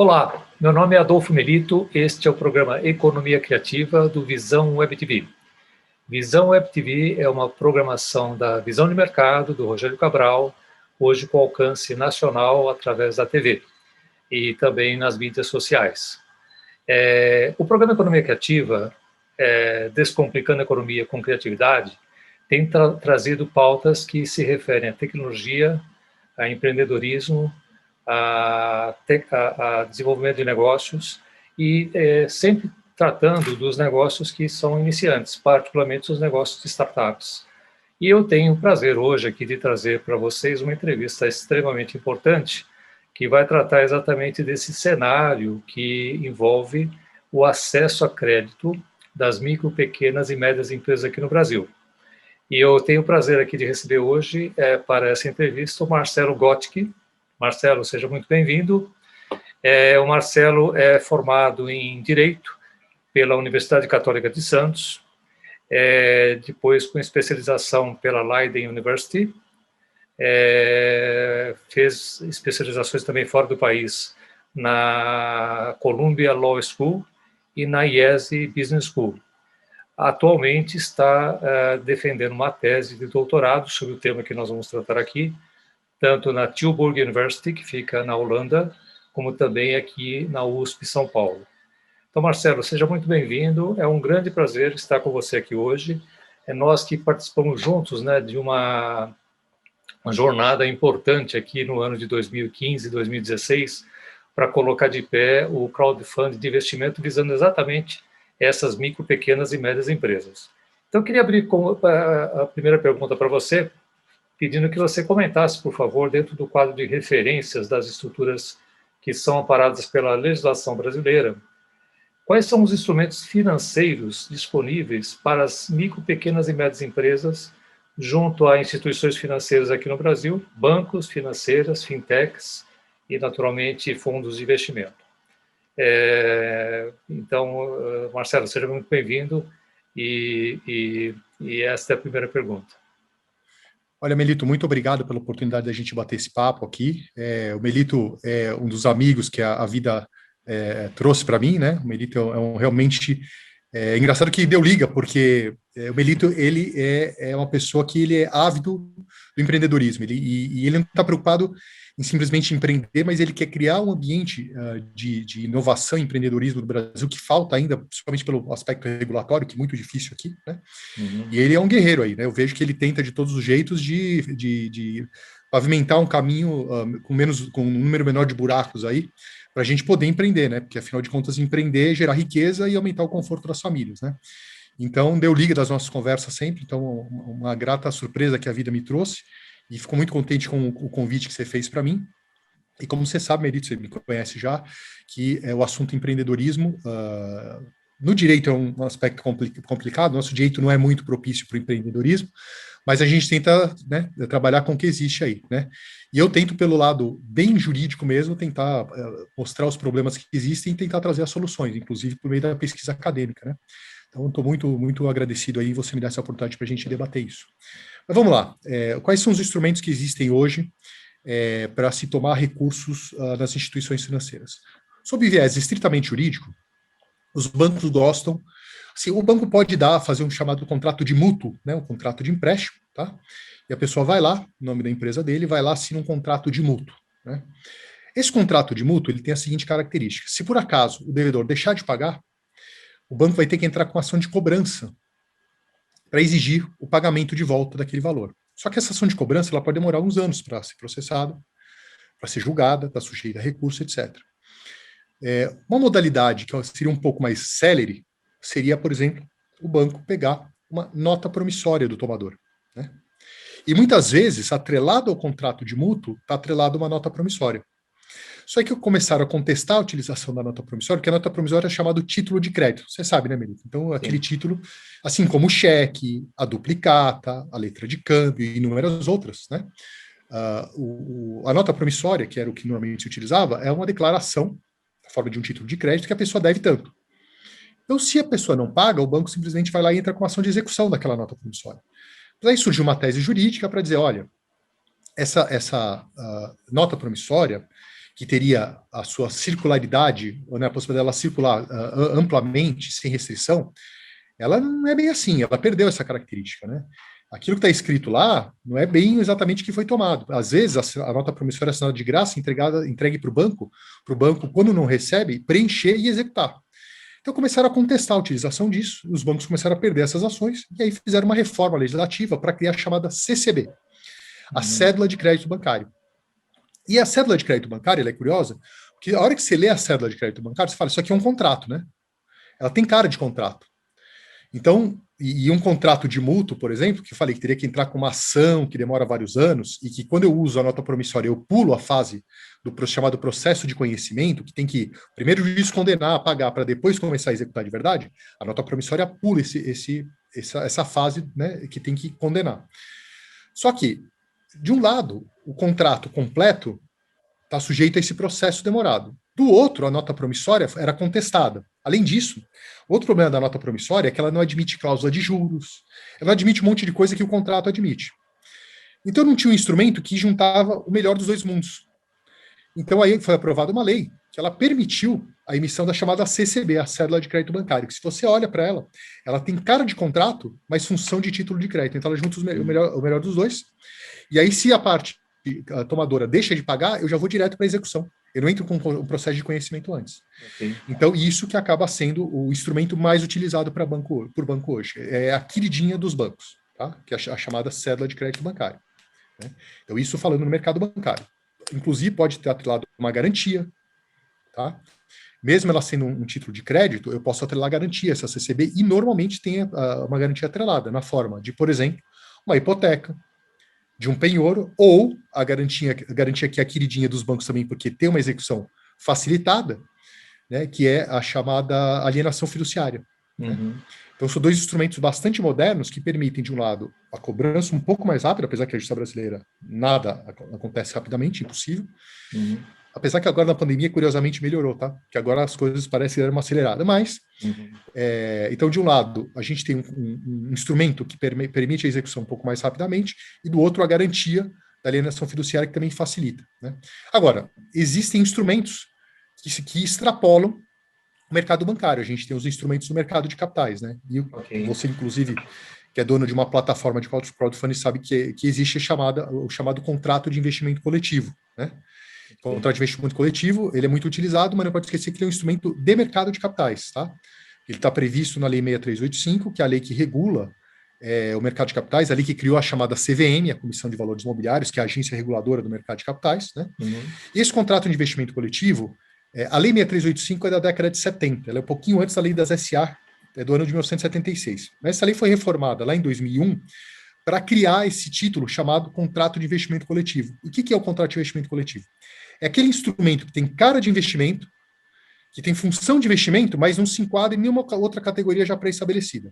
Olá, meu nome é Adolfo Melito, este é o programa Economia Criativa do Visão Web TV. Visão Web TV é uma programação da Visão de Mercado, do Rogério Cabral, hoje com alcance nacional através da TV e também nas mídias sociais. O programa Economia Criativa, Descomplicando a Economia com Criatividade, tem trazido pautas que se referem à tecnologia, a empreendedorismo, a desenvolvimento de negócios e sempre tratando dos negócios que são iniciantes, particularmente os negócios de startups. E eu tenho o prazer hoje aqui de trazer para vocês uma entrevista extremamente importante que vai tratar exatamente desse cenário que envolve o acesso a crédito das micro, pequenas e médias empresas aqui no Brasil. E eu tenho o prazer aqui de receber hoje, para essa entrevista, o Marcelo Gotke. Marcelo, seja muito bem-vindo. O Marcelo é formado em Direito pela Universidade Católica de Santos, depois com especialização pela Leiden University, fez especializações também fora do país, na Columbia Law School e na IESE Business School. Atualmente está defendendo uma tese de doutorado sobre o tema que nós vamos tratar aqui, tanto na Tilburg University, que fica na Holanda, como também aqui na USP São Paulo. Então, Marcelo, seja muito bem-vindo, é um grande prazer estar com você aqui hoje. É nós que participamos juntos, né, de uma jornada importante aqui no ano de 2015 e 2016 para colocar de pé o crowdfunding de investimento visando exatamente essas micro, pequenas e médias empresas. Então, eu queria abrir com a primeira pergunta para você, pedindo que você comentasse, por favor, dentro do quadro de referências das estruturas que são amparadas pela legislação brasileira, quais são os instrumentos financeiros disponíveis para as micro, pequenas e médias empresas junto a instituições financeiras aqui no Brasil, bancos, financeiras, fintechs e, naturalmente, fundos de investimento. Então, Marcelo, seja muito bem-vindo e esta é a primeira pergunta. Olha, Melito, muito obrigado pela oportunidade da gente bater esse papo aqui. O Melito é um dos amigos que a vida trouxe para mim, né? O Melito realmente... É engraçado que deu liga, porque o Melito, ele é uma pessoa que ele é ávido do empreendedorismo, e ele não está preocupado em simplesmente empreender, mas ele quer criar um ambiente de inovação e empreendedorismo no Brasil, que falta ainda, principalmente pelo aspecto regulatório, que é muito difícil aqui, né? Uhum. E ele é um guerreiro aí, né? Eu vejo que ele tenta de todos os jeitos de pavimentar um caminho com um número menor de buracos aí, para a gente poder empreender, né? Porque, afinal de contas, empreender, gerar riqueza e aumentar o conforto das famílias, né? Então, deu liga das nossas conversas sempre, então, uma grata surpresa que a vida me trouxe, e fico muito contente com o convite que você fez para mim. E como você sabe, Melito, você me conhece já, que o assunto empreendedorismo, no direito é um aspecto complicado, nosso direito não é muito propício para o empreendedorismo, mas a gente tenta, né, trabalhar com o que existe aí, né? E eu tento, pelo lado bem jurídico mesmo, tentar mostrar os problemas que existem e tentar trazer as soluções, inclusive por meio da pesquisa acadêmica, né? Então, estou muito, muito agradecido aí você me dar essa oportunidade para a gente debater isso. Mas vamos lá. Quais são os instrumentos que existem hoje para se tomar recursos nas instituições financeiras? Sob viés estritamente jurídico, os bancos gostam. Assim, o banco pode fazer um chamado contrato de mútuo, né, um contrato de empréstimo, tá? E a pessoa vai lá, o nome da empresa dele, vai lá, assina um contrato de mútuo, né? Esse contrato de mútuo, ele tem a seguinte característica: se por acaso o devedor deixar de pagar, o banco vai ter que entrar com ação de cobrança para exigir o pagamento de volta daquele valor. Só que essa ação de cobrança ela pode demorar uns anos para ser processada, para ser julgada, está sujeita a recurso, etc. Uma modalidade que seria um pouco mais célere seria, por exemplo, o banco pegar uma nota promissória do tomador, né? E muitas vezes, atrelado ao contrato de mútuo, está atrelado uma nota promissória. Só que começaram a contestar a utilização da nota promissória, porque a nota promissória é chamada título de crédito. Você sabe, né, Melito? Então, aquele título, assim como o cheque, a duplicata, a letra de câmbio e inúmeras outras, né? A nota promissória, que era o que normalmente se utilizava, é uma declaração, na forma de um título de crédito, que a pessoa deve tanto. Então, se a pessoa não paga, o banco simplesmente vai lá e entra com uma ação de execução daquela nota promissória. Mas aí surgiu uma tese jurídica para dizer, olha, essa nota promissória, que teria a sua circularidade, ou, né, a possibilidade dela circular amplamente, sem restrição, ela não é bem assim, ela perdeu essa característica, né? Aquilo que está escrito lá não é bem exatamente o que foi tomado. Às vezes, a nota promissória assinada de graça entregue para o banco, quando não recebe, preencher e executar. Então começaram a contestar a utilização disso, os bancos começaram a perder essas ações, e aí fizeram uma reforma legislativa para criar a chamada CCB, a Cédula de Crédito Bancário. E a Cédula de Crédito Bancário, ela é curiosa, porque a hora que você lê a Cédula de Crédito Bancário, você fala, isso aqui é um contrato, né? Ela tem cara de contrato. Então, e um contrato de mútuo, por exemplo, que eu falei que teria que entrar com uma ação que demora vários anos, e que quando eu uso a nota promissória, eu pulo a fase do chamado processo de conhecimento, que tem que primeiro o juiz condenar, pagar, para depois começar a executar de verdade, a nota promissória pula essa fase, né, que tem que condenar. Só que, de um lado, o contrato completo está sujeito a esse processo demorado. Do outro, a nota promissória era contestada. Além disso, outro problema da nota promissória é que ela não admite cláusula de juros, ela não admite um monte de coisa que o contrato admite. Então não tinha um instrumento que juntava o melhor dos dois mundos. Então aí foi aprovada uma lei que ela permitiu a emissão da chamada CCB, a Cédula de Crédito Bancário, que se você olha para ela, ela tem cara de contrato, mas função de título de crédito. Então ela junta o melhor dos dois. E aí se a parte tomadora deixa de pagar, eu já vou direto para a execução. Eu não entro com um processo de conhecimento antes. Okay. Então, isso que acaba sendo o instrumento mais utilizado por banco hoje. É a queridinha dos bancos, tá? Que é a chamada cédula de crédito bancário. Né? Então, isso falando no mercado bancário. Inclusive, pode ter atrelado uma garantia, tá? Mesmo ela sendo um título de crédito, eu posso atrelar garantia, essa CCB, e normalmente tem uma garantia atrelada, na forma de, por exemplo, uma hipoteca, de um penhor, ou a garantia que é a queridinha dos bancos também, porque tem uma execução facilitada, né, que é a chamada alienação fiduciária. Né? Então, são dois instrumentos bastante modernos que permitem, de um lado, a cobrança um pouco mais rápida, apesar que a justiça brasileira nada acontece rapidamente, impossível. Apesar que agora na pandemia, curiosamente, melhorou, tá? Que agora as coisas parecem dar uma acelerada. Mas, então, de um lado, a gente tem um instrumento que permite a execução um pouco mais rapidamente, e do outro, a garantia da alienação fiduciária, que também facilita. Né? Agora, existem instrumentos que extrapolam o mercado bancário. A gente tem os instrumentos do mercado de capitais, né? E você, inclusive, que é dono de uma plataforma de crowdfunding, sabe que existe o chamado contrato de investimento coletivo, né? O contrato de investimento coletivo, ele é muito utilizado, mas não pode esquecer que ele é um instrumento de mercado de capitais, tá? Ele está previsto na Lei 6385, que é a lei que regula o mercado de capitais, a lei que criou a chamada CVM, a Comissão de Valores Mobiliários, que é a agência reguladora do mercado de capitais, né? E esse contrato de investimento coletivo, a Lei 6385 é da década de 70, ela é um pouquinho antes da Lei das SA, é do ano de 1976. Mas essa lei foi reformada lá em 2001 para criar esse título chamado contrato de investimento coletivo. E o que é o contrato de investimento coletivo? É aquele instrumento que tem cara de investimento, que tem função de investimento, mas não se enquadra em nenhuma outra categoria já pré-estabelecida.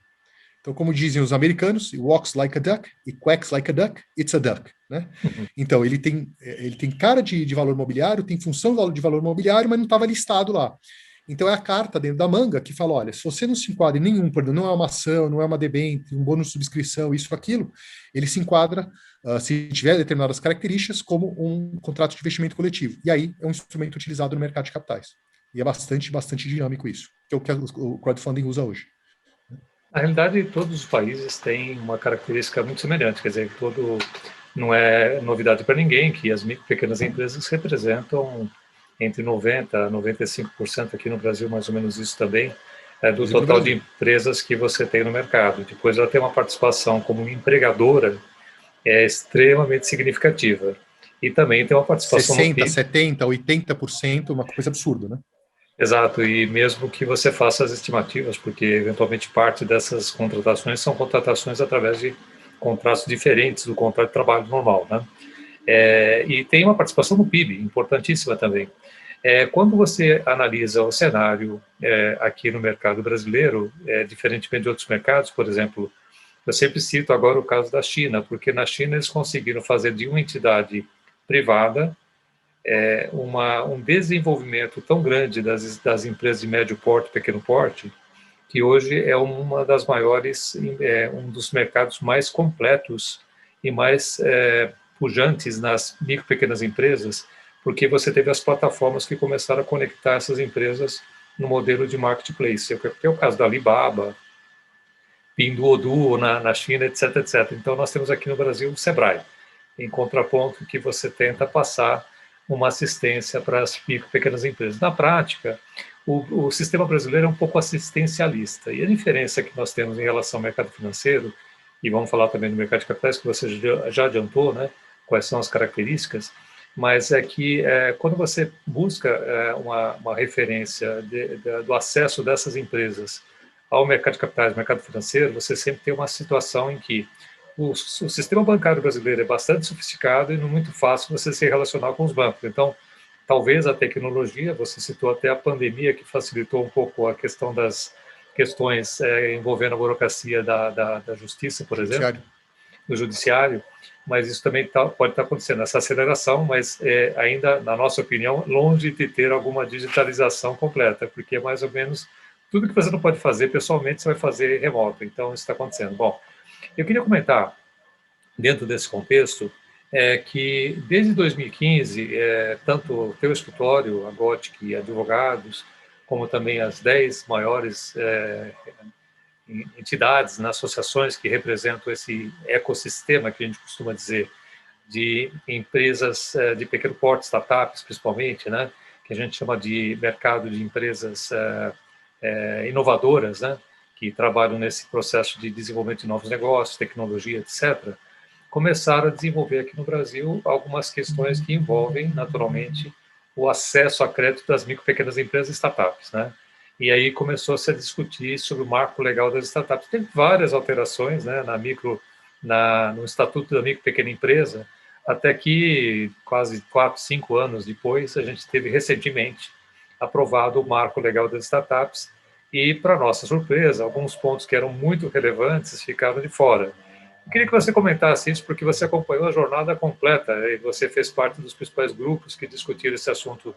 Então, como dizem os americanos, walks like a duck, e quacks like a duck, it's a duck. Né? Então, ele tem cara de valor imobiliário, tem função de valor imobiliário, mas não estava listado lá. Então, é a carta dentro da manga que fala, olha, se você não se enquadra em nenhum, não é uma ação, não é uma debênture, um bônus de subscrição, isso, aquilo, ele se enquadra, se tiver determinadas características, como um contrato de investimento coletivo. E aí, é um instrumento utilizado no mercado de capitais. E é bastante dinâmico isso, que é o que o crowdfunding usa hoje. Na realidade, todos os países têm uma característica muito semelhante, quer dizer, não é novidade para ninguém que as micro e pequenas empresas representam entre 90% a 95%, aqui no Brasil mais ou menos isso também, do total de empresas que você tem no mercado. Depois ela tem uma participação como empregadora extremamente significativa. E também tem uma participação 60%, 70%, 80%, uma coisa absurda, né? Exato, e mesmo que você faça as estimativas, porque eventualmente parte dessas contratações são contratações através de contratos diferentes do contrato de trabalho normal, né? E tem uma participação no PIB, importantíssima também. Quando você analisa o cenário aqui no mercado brasileiro, diferentemente de outros mercados, por exemplo, eu sempre cito agora o caso da China, porque na China eles conseguiram fazer de uma entidade privada um desenvolvimento tão grande das empresas de médio porte, pequeno porte, que hoje é uma das maiores, um dos mercados mais completos e mais pujantes nas micro e pequenas empresas, porque você teve as plataformas que começaram a conectar essas empresas no modelo de marketplace, que é o caso da Alibaba, Pinduoduo na China, etc, etc. Então, nós temos aqui no Brasil o Sebrae, em contraponto que você tenta passar uma assistência para as pequenas empresas. Na prática, o sistema brasileiro é um pouco assistencialista, e a diferença que nós temos em relação ao mercado financeiro, e vamos falar também do mercado de capitais, que você já adiantou, né, quais são as características, mas é que quando você busca uma referência do acesso dessas empresas ao mercado de capitais, mercado financeiro, você sempre tem uma situação em que o sistema bancário brasileiro é bastante sofisticado e não é muito fácil você se relacionar com os bancos. Então, talvez a tecnologia, você citou até a pandemia, que facilitou um pouco a questão das questões envolvendo a burocracia da justiça, por exemplo, do judiciário, mas isso também pode estar acontecendo, essa aceleração, mas ainda, na nossa opinião, longe de ter alguma digitalização completa, porque é mais ou menos tudo que você não pode fazer pessoalmente, você vai fazer remoto. Então, isso está acontecendo. Bom, eu queria comentar, dentro desse contexto, que desde 2015, tanto o teu escritório, a Gothic Advogados, como também as 10 maiores entidades, né, associações que representam esse ecossistema que a gente costuma dizer, de empresas de pequeno porte, startups principalmente, né, que a gente chama de mercado de empresas inovadoras, né, que trabalham nesse processo de desenvolvimento de novos negócios, tecnologia, etc., começaram a desenvolver aqui no Brasil algumas questões que envolvem, naturalmente, o acesso a crédito das micro e pequenas empresas e startups, né? E aí começou-se a discutir sobre o marco legal das startups. Tem várias alterações, né, no Estatuto da Micro e Pequena Empresa, até que, quase 4, 5 anos depois, a gente teve recentemente aprovado o marco legal das startups e, para nossa surpresa, alguns pontos que eram muito relevantes ficaram de fora. Eu queria que você comentasse isso, porque você acompanhou a jornada completa e você fez parte dos principais grupos que discutiram esse assunto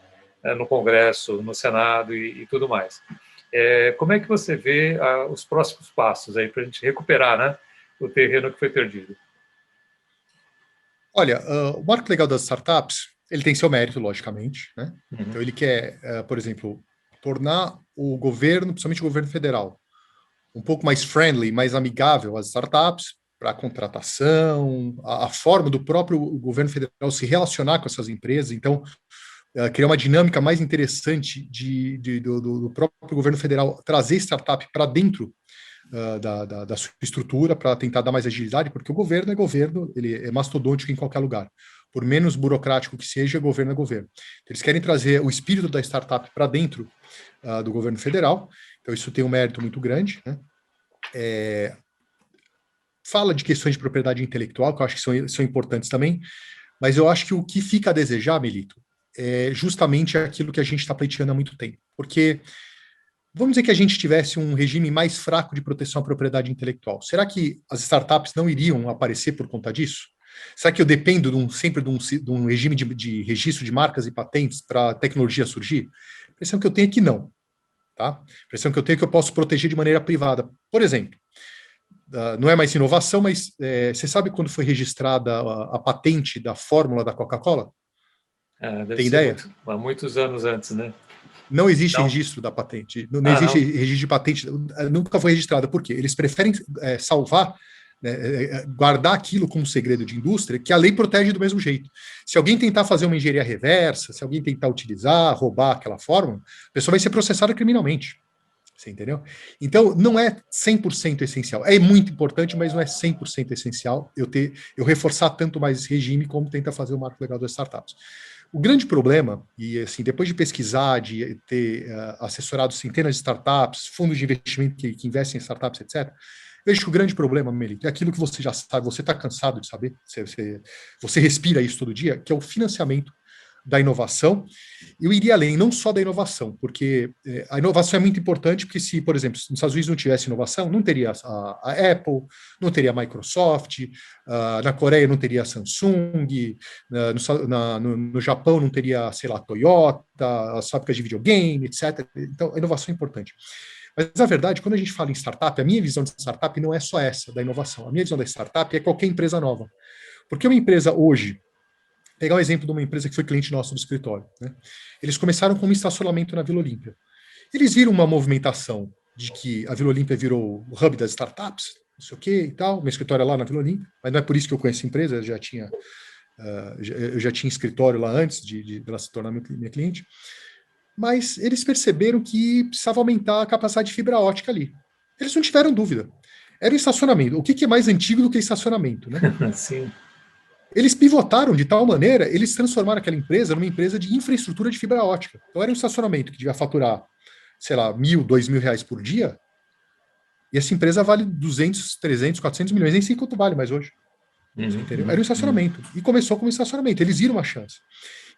no Congresso, no Senado e tudo mais. Como é que você vê os próximos passos aí para a gente recuperar, né, o terreno que foi perdido? Olha, o marco legal das startups, ele tem seu mérito, logicamente, né? Uhum. Então ele quer, por exemplo, tornar o governo, principalmente o governo federal, um pouco mais friendly, mais amigável às startups, para a contratação, a forma do próprio governo federal se relacionar com essas empresas. Então, criar uma dinâmica mais interessante do próprio governo federal trazer startup para dentro da sua estrutura, para tentar dar mais agilidade, porque o governo é governo, ele é mastodôntico em qualquer lugar. Por menos burocrático que seja, governo é governo. Então, eles querem trazer o espírito da startup para dentro do governo federal, então isso tem um mérito muito grande, né? Fala de questões de propriedade intelectual, que eu acho que são importantes também, mas eu acho que o que fica a desejar, Melito, é justamente aquilo que a gente está pleiteando há muito tempo. Porque, vamos dizer que a gente tivesse um regime mais fraco de proteção à propriedade intelectual. Será que as startups não iriam aparecer por conta disso? Será que eu dependo sempre de um regime de registro de marcas e patentes para a tecnologia surgir? A impressão que eu tenho é que não. Tá? A impressão que eu tenho é que eu posso proteger de maneira privada. Por exemplo, não é mais inovação, mas você sabe quando foi registrada a patente da fórmula da Coca-Cola? Deve Tem ser ideia? há muitos anos antes, né? Não existe Não. registro da patente. Não existe Não. registro de patente. Nunca foi registrada. Por quê? Eles preferem salvar, né, guardar aquilo como segredo de indústria, que a lei protege do mesmo jeito. Se alguém tentar fazer uma engenharia reversa, se alguém tentar utilizar, roubar aquela fórmula, a pessoa vai ser processada criminalmente. Você entendeu? Então, não é 100% essencial. É muito importante, mas não é 100% essencial eu reforçar tanto mais esse regime como tenta fazer o marco legal das startups. O grande problema, e assim, depois de pesquisar, de ter assessorado centenas de startups, fundos de investimento que investem em startups, etc., vejo que o grande problema, Melito, é aquilo que você já sabe, você está cansado de saber, você respira isso todo dia, que é o financiamento da inovação. Eu iria além, não só da inovação, porque a inovação é muito importante, porque se, por exemplo, nos Estados Unidos não tivesse inovação, não teria a Apple, não teria a Microsoft, na Coreia não teria a Samsung, no Japão não teria, sei lá, a Toyota, as fábricas de videogame, etc. Então, a inovação é importante. Mas, na verdade, quando a gente fala em startup, a minha visão de startup não é só essa, da inovação. A minha visão da startup é qualquer empresa nova. Porque uma empresa hoje pegar um exemplo de uma empresa que foi cliente nosso do escritório, né? Eles começaram com um estacionamento na Vila Olímpia. Eles viram uma movimentação de que a Vila Olímpia virou o hub das startups, não sei o que e tal. Meu escritório é lá na Vila Olímpia, mas não é por isso que eu conheço a empresa, eu já tinha escritório lá antes de ela se tornar minha cliente. Mas eles perceberam que precisava aumentar a capacidade de fibra ótica ali. Eles não tiveram dúvida. Era o estacionamento. O que é mais antigo do que estacionamento, né? Sim. Eles pivotaram de tal maneira, eles transformaram aquela empresa numa empresa de infraestrutura de fibra ótica. Então era um estacionamento que devia faturar, sei lá, 1.000, 2.000 reais por dia, e essa empresa vale 200, 300, 400 milhões, nem sei quanto vale mais hoje. Entendeu? Era um estacionamento. E começou como estacionamento. Eles viram uma chance.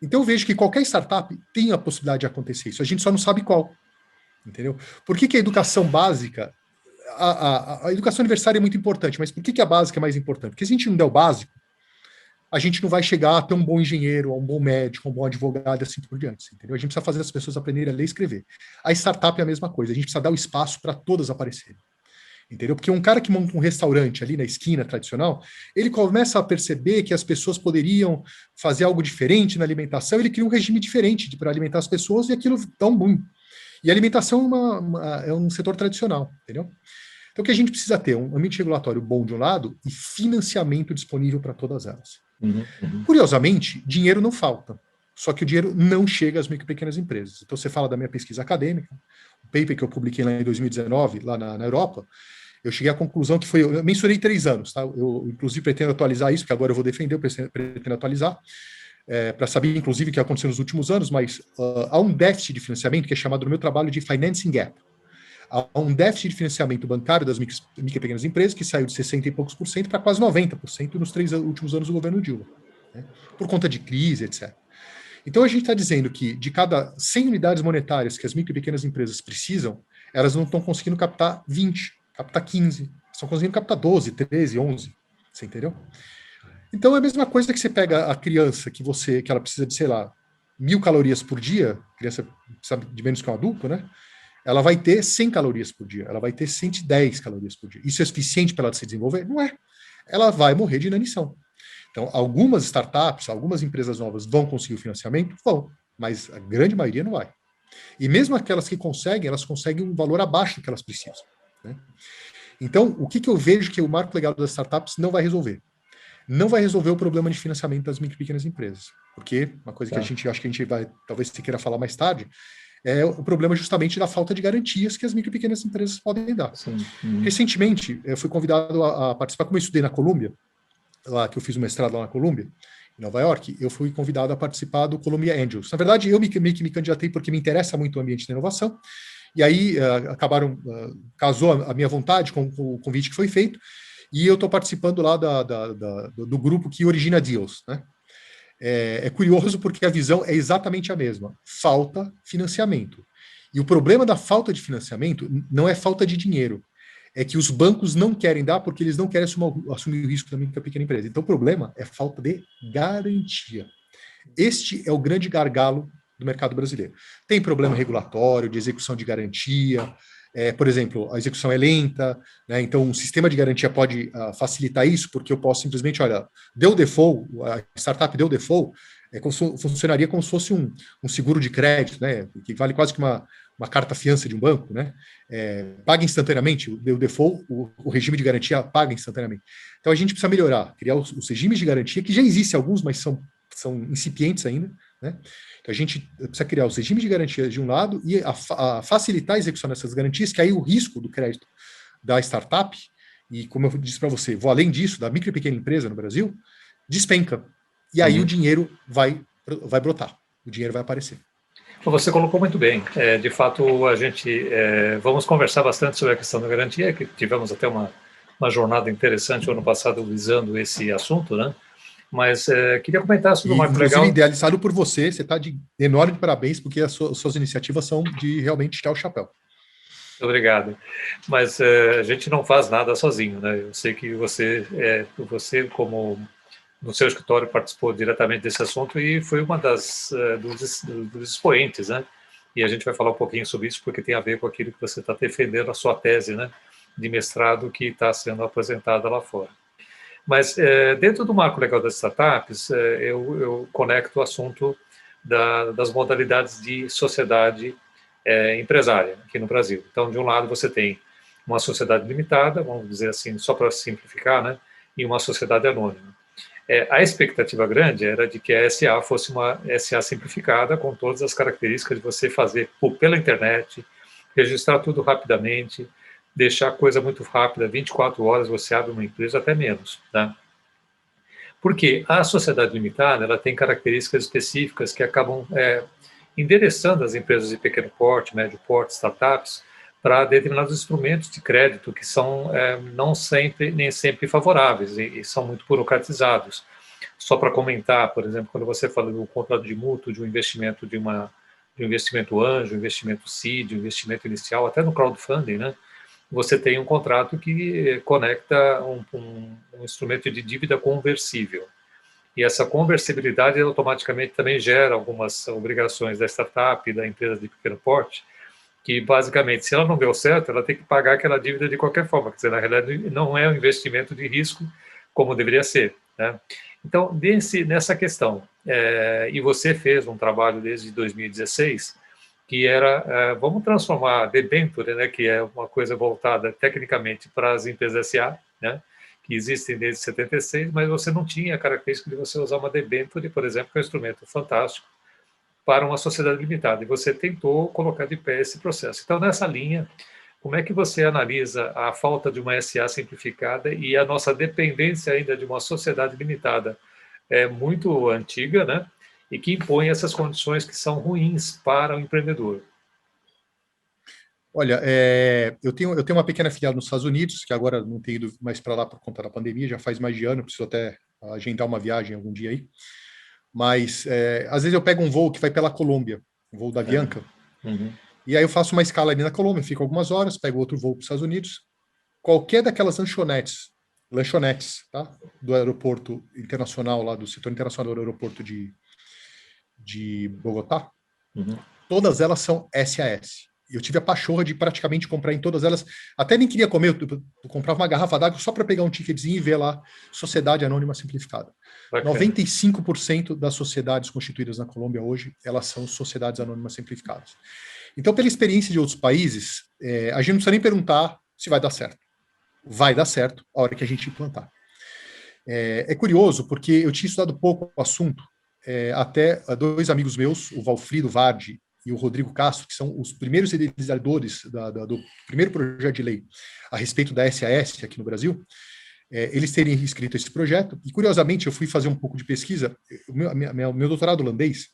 Então eu vejo que qualquer startup tem a possibilidade de acontecer isso. A gente só não sabe qual. Entendeu? Por que a educação básica, a educação universitária é muito importante, mas por que a básica é mais importante? Porque se a gente não der o básico, a gente não vai chegar a ter um bom engenheiro, a um bom médico, a um bom advogado e assim por diante. Entendeu? A gente precisa fazer as pessoas aprenderem a ler e escrever. A startup é a mesma coisa. A gente precisa dar o espaço para todas aparecerem. Entendeu? Porque um cara que monta um restaurante ali na esquina tradicional, ele começa a perceber que as pessoas poderiam fazer algo diferente na alimentação, ele cria um regime diferente para alimentar as pessoas e aquilo dá um boom. E a alimentação é um setor tradicional, entendeu? Então o que a gente precisa ter? Um ambiente regulatório bom de um lado e financiamento disponível para todas elas. Curiosamente, dinheiro não falta, só que o dinheiro não chega às micro e pequenas empresas. Então você fala da minha pesquisa acadêmica, o paper que eu publiquei lá em 2019, lá na Europa, eu cheguei à conclusão que eu mensurei 3 anos, tá? Eu, inclusive, pretendo atualizar isso, porque agora eu vou defender, eu pretendo atualizar, para saber, inclusive, o que aconteceu nos últimos anos, mas há um déficit de financiamento que é chamado no meu trabalho de financing gap. Há um déficit de financiamento bancário das micro e pequenas empresas que saiu de 60 e poucos por cento para quase 90% nos 3 últimos anos do governo Dilma, né? Por conta de crise, etc. Então, a gente está dizendo que de cada 100 unidades monetárias que as micro e pequenas empresas precisam, elas não estão conseguindo captar 20, captar 15, estão conseguindo captar 12, 13, 11, você entendeu? Então, é a mesma coisa que você pega a criança que ela precisa de, sei lá, 1.000 calorias por dia, criança precisa de menos que um adulto, né? Ela vai ter 100 calorias por dia, ela vai ter 110 calorias por dia. Isso é suficiente para ela se desenvolver? Não é. Ela vai morrer de inanição. Então, algumas startups, algumas empresas novas vão conseguir o financiamento? Vão, mas a grande maioria não vai. E mesmo aquelas que conseguem, elas conseguem um valor abaixo do que elas precisam, né? Então, o que eu vejo que o marco legal das startups não vai resolver? Não vai resolver o problema de financiamento das micro e pequenas empresas. Porque, uma coisa que acho que a gente vai, talvez se queira falar mais tarde, é o problema justamente da falta de garantias que as micro e pequenas empresas podem dar. Recentemente, eu fui convidado a participar, como eu estudei na Colômbia, lá que eu fiz um mestrado lá na Colômbia, em Nova York, eu fui convidado a participar do Columbia Angels. Na verdade, eu meio que me candidatei porque me interessa muito o ambiente da inovação, e aí casou a minha vontade com o convite que foi feito, e eu estou participando lá do grupo que origina deals, né? É curioso porque a visão é exatamente a mesma. Falta financiamento. E o problema da falta de financiamento não é falta de dinheiro, é que os bancos não querem dar porque eles não querem assumir o risco da micro e pequena empresa. Então o problema é falta de garantia. Este é o grande gargalo do mercado brasileiro. Tem problema regulatório, de execução de garantia, por exemplo, a execução é lenta, né? Então um sistema de garantia pode facilitar isso, porque eu posso simplesmente, olha, deu default, a startup deu default, funcionaria como se fosse um seguro de crédito, né? Que vale quase que uma carta-fiança de um banco, né? Paga instantaneamente, deu default, o regime de garantia paga instantaneamente. Então a gente precisa melhorar, criar os regimes de garantia, que já existem alguns, mas são incipientes ainda, né? Então a gente precisa criar os regimes de garantia de um lado e a facilitar a execução dessas garantias, que aí o risco do crédito da startup, e como eu disse para você, vou além disso, da micro e pequena empresa no Brasil, despenca. E aí o dinheiro vai brotar, o dinheiro vai aparecer. Você colocou muito bem. De fato, a gente vamos conversar bastante sobre a questão da garantia, que tivemos até uma jornada interessante o ano passado visando esse assunto, né? Mas queria comentar sobre o marco legal. Inclusive, idealizado por você está de enorme parabéns, porque as suas iniciativas são de realmente tirar o chapéu. Obrigado. Mas a gente não faz nada sozinho, né? Eu sei que você como no seu escritório participou diretamente desse assunto e foi uma dos expoentes, né? E a gente vai falar um pouquinho sobre isso, porque tem a ver com aquilo que você está defendendo, a sua tese, né, de mestrado que está sendo apresentada lá fora. Mas dentro do marco legal das startups, eu conecto o assunto das modalidades de sociedade empresária aqui no Brasil. Então, de um lado, você tem uma sociedade limitada, vamos dizer assim, só para simplificar, né, e uma sociedade anônima. A expectativa grande era de que a SA fosse uma SA simplificada, com todas as características de você fazer pela internet, registrar tudo rapidamente, deixar a coisa muito rápida, 24 horas você abre uma empresa, até menos, né? Porque a sociedade limitada, ela tem características específicas que acabam endereçando as empresas de pequeno porte, médio porte, startups, para determinados instrumentos de crédito que são não sempre, nem sempre favoráveis e são muito burocratizados. Só para comentar, por exemplo, quando você fala do contrato de mútuo, de um investimento de um investimento anjo, investimento seed, investimento inicial, até no crowdfunding, né? Você tem um contrato que conecta um instrumento de dívida conversível. E essa conversibilidade automaticamente também gera algumas obrigações da startup, da empresa de pequeno porte, que basicamente, se ela não deu certo, ela tem que pagar aquela dívida de qualquer forma. Quer dizer, na realidade, não é um investimento de risco como deveria ser, né? Então, nessa questão, e você fez um trabalho desde 2016, que era, vamos transformar a debenture, né, que é uma coisa voltada tecnicamente para as empresas SA, né, que existem desde 76, mas você não tinha a característica de você usar uma debenture, por exemplo, que é um instrumento fantástico para uma sociedade limitada, e você tentou colocar de pé esse processo. Então, nessa linha, como é que você analisa a falta de uma SA simplificada e a nossa dependência ainda de uma sociedade limitada muito antiga, né? E que impõe essas condições que são ruins para o empreendedor? Olha, eu tenho uma pequena filial nos Estados Unidos, que agora não tenho ido mais para lá por conta da pandemia, já faz mais de ano, preciso até agendar uma viagem algum dia aí. Mas, às vezes eu pego um voo que vai pela Colômbia, um voo da Avianca, e aí eu faço uma escala ali na Colômbia, fico algumas horas, pego outro voo para os Estados Unidos. Qualquer daquelas lanchonetes, tá? Do aeroporto internacional, lá do setor internacional do aeroporto de Bogotá, todas elas são SAS. Eu tive a pachorra de praticamente comprar em todas elas. Até nem queria comer, eu comprava uma garrafa d'água só para pegar um ticketzinho e ver lá Sociedade Anônima Simplificada. Bacana. 95% das sociedades constituídas na Colômbia hoje, elas são sociedades anônimas simplificadas. Então, pela experiência de outros países, a gente não precisa nem perguntar se vai dar certo. Vai dar certo a hora que a gente implantar. É curioso, porque eu tinha estudado pouco o assunto, até dois amigos meus, o Valfrido Vardi e o Rodrigo Castro, que são os primeiros idealizadores do primeiro projeto de lei a respeito da SAS aqui no Brasil, eles terem escrito esse projeto. E, curiosamente, eu fui fazer um pouco de pesquisa. O meu doutorado holandês,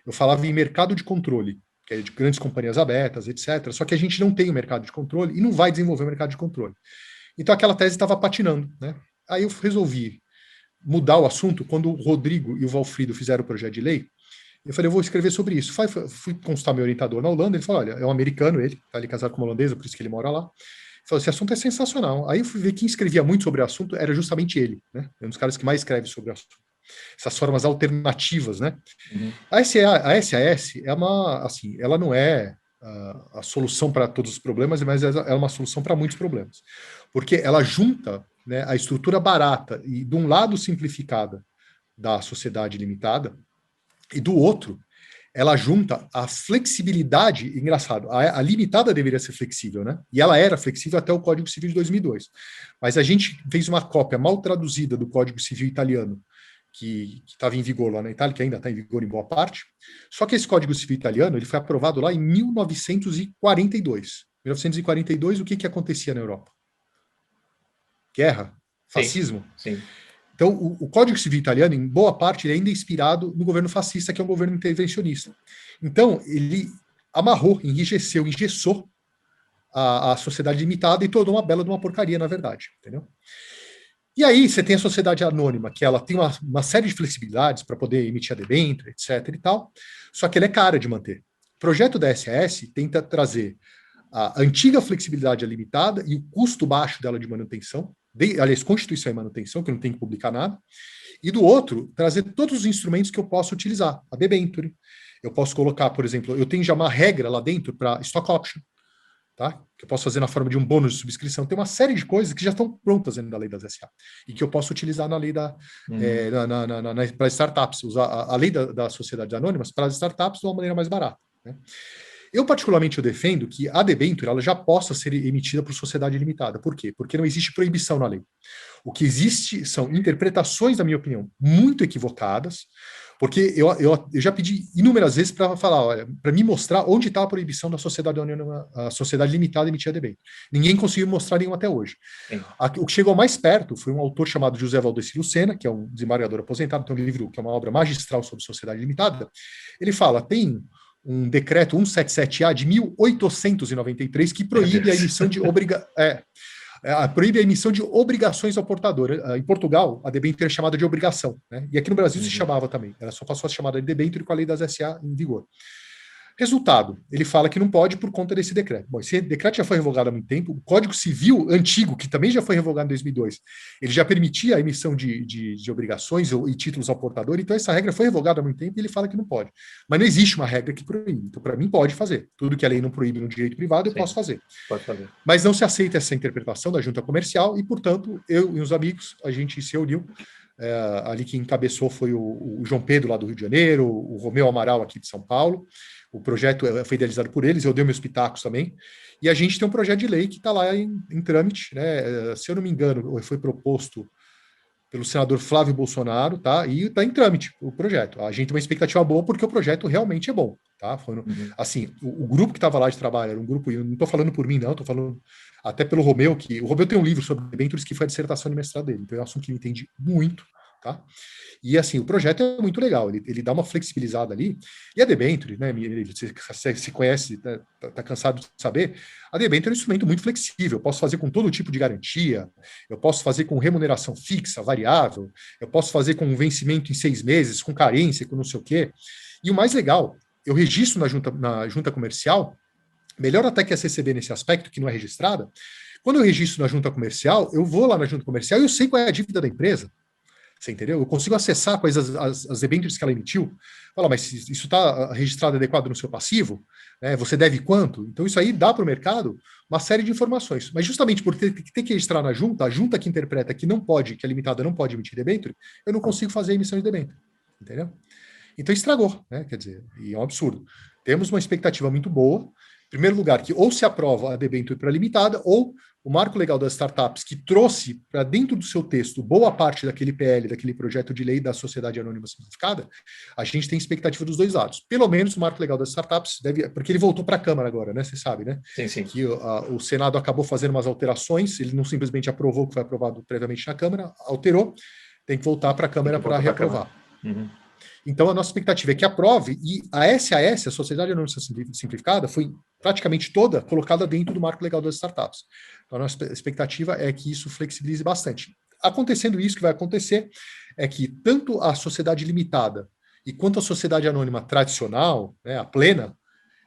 eu falava em mercado de controle, que é de grandes companhias abertas, etc. Só que a gente não tem o mercado de controle e não vai desenvolver o mercado de controle. Então, aquela tese estava patinando, né? Aí eu resolvi mudar o assunto. Quando o Rodrigo e o Valfrido fizeram o projeto de lei, eu falei, eu vou escrever sobre isso. Fui consultar meu orientador na Holanda, ele falou, olha, é um americano, ele casado com uma holandesa, por isso que ele mora lá. Ele falou, esse assunto é sensacional. Aí eu fui ver quem escrevia muito sobre o assunto, era justamente ele, né? É um dos caras que mais escreve sobre o assunto. Essas formas alternativas, né? A SAS é assim, ela não é a solução para todos os problemas, mas é uma solução para muitos problemas. Porque ela junta, né, a estrutura barata e, de um lado, simplificada da sociedade limitada, e do outro, ela junta a flexibilidade, engraçado, a limitada deveria ser flexível, né? E ela era flexível até o Código Civil de 2002. Mas a gente fez uma cópia mal traduzida do Código Civil italiano, que estava em vigor lá na Itália, que ainda está em vigor em boa parte. Só que esse Código Civil italiano ele foi aprovado lá em 1942. 1942, o que acontecia na Europa? Guerra? Fascismo? Sim. Então, o Código Civil italiano, em boa parte, ele ainda é inspirado no governo fascista, que é um governo intervencionista. Então, ele amarrou, enrijeceu, engessou a sociedade limitada e tornou uma bela de uma porcaria, na verdade, entendeu? E aí você tem a sociedade anônima, que ela tem uma série de flexibilidades para poder emitir a debênture, etc. e tal, só que ela é cara de manter. O projeto da SAS tenta trazer a antiga flexibilidade limitada e o custo baixo dela de manutenção, aliás, constituição e manutenção, que não tem que publicar nada, e do outro, trazer todos os instrumentos que eu posso utilizar, a debenture. Eu posso colocar, por exemplo, eu tenho já uma regra lá dentro para stock option. tá? Que eu posso fazer na forma de um bônus de subscrição. Tem uma série de coisas que já estão prontas dentro da lei das SA e que eu posso utilizar na lei para startups, usar a lei das sociedades anônimas para as startups de uma maneira mais barata, né? Eu, particularmente, eu defendo que a debênture ela já possa ser emitida por sociedade limitada. Por quê? Porque não existe proibição na lei. O que existe são interpretações, na minha opinião, muito equivocadas, porque eu já pedi inúmeras vezes para falar, olha, para me mostrar onde está a proibição da sociedade anônima, a sociedade limitada emitir a debênture. Ninguém conseguiu mostrar nenhuma até hoje. O que chegou mais perto foi um autor chamado José Valdeci Lucena, que é um desembargador aposentado, tem um livro que é uma obra magistral sobre sociedade limitada. Ele fala, tem um decreto 177A de 1893 que proíbe a emissão de proíbe a emissão de obrigações ao portador. Em Portugal, a debênture é chamada de obrigação, né? E aqui no Brasil se chamava também. Ela só passou a ser chamada de debênture com a lei das SA em vigor. Resultado, ele fala que não pode por conta desse decreto. Bom, esse decreto já foi revogado há muito tempo. O Código Civil antigo, que também já foi revogado em 2002, ele já permitia a emissão de obrigações e títulos ao portador. Então, essa regra foi revogada há muito tempo e ele fala que não pode. Mas não existe uma regra que proíbe. Então, para mim, pode fazer. Tudo que a lei não proíbe no direito privado, eu posso fazer. Pode fazer. Mas não se aceita essa interpretação da junta comercial e, portanto, eu e os amigos, a gente se reuniu. Ali que encabeçou foi o João Pedro, lá do Rio de Janeiro, o Romeu Amaral, aqui de São Paulo. O projeto foi idealizado por eles, eu dei meus pitacos também. E a gente tem um projeto de lei que está lá em trâmite, né? Se eu não me engano, foi proposto pelo senador Flávio Bolsonaro, tá? E está em trâmite o projeto. A gente tem uma expectativa boa porque o projeto realmente é bom, tá? Assim, o grupo que estava lá de trabalho era um grupo, eu não estou falando por mim, não, estou falando até pelo Romeu, que o Romeu tem um livro sobre debêntures que foi a dissertação de mestrado dele, então é um assunto que ele entende muito, tá? E assim, o projeto é muito legal, ele dá uma flexibilizada ali, e a debênture, né, você se conhece, tá cansado de saber, a debênture é um instrumento muito flexível, eu posso fazer com todo tipo de garantia, eu posso fazer com remuneração fixa, variável, eu posso fazer com vencimento em 6 meses, com carência, com não sei o quê, e o mais legal, eu registro na junta comercial, melhor até que a CCB nesse aspecto, que não é registrada, quando eu registro na junta comercial, eu vou lá na junta comercial e eu sei qual é a dívida da empresa. Você entendeu? Eu consigo acessar quais as debêntures que ela emitiu. Fala, mas isso está registrado adequado no seu passivo? Né? Você deve quanto? Então, isso aí dá para o mercado uma série de informações. Mas justamente por ter que registrar na junta, a junta que interpreta que não pode, que a limitada não pode emitir debênture, eu não consigo fazer a emissão de debênture. Entendeu? Então, estragou, né? Quer dizer, e é um absurdo. Temos uma expectativa muito boa. Em primeiro lugar, que ou se aprova a debênture para limitada, ou o marco legal das startups, que trouxe para dentro do seu texto boa parte daquele PL, daquele projeto de lei da sociedade anônima simplificada, a gente tem expectativa dos dois lados. Pelo menos o marco legal das startups deve, porque ele voltou para a Câmara agora, né? Você sabe, né? Sim. Que o Senado acabou fazendo umas alterações, ele não simplesmente aprovou o que foi aprovado previamente na Câmara, alterou, tem que voltar para a Câmara para reaprovar. Então, a nossa expectativa é que aprove, e a SAS, a Sociedade Anônima Simplificada, foi praticamente toda colocada dentro do marco legal das startups. Então, a nossa expectativa é que isso flexibilize bastante. Acontecendo isso, que vai acontecer é que tanto a sociedade limitada e quanto a sociedade anônima tradicional, né, a plena,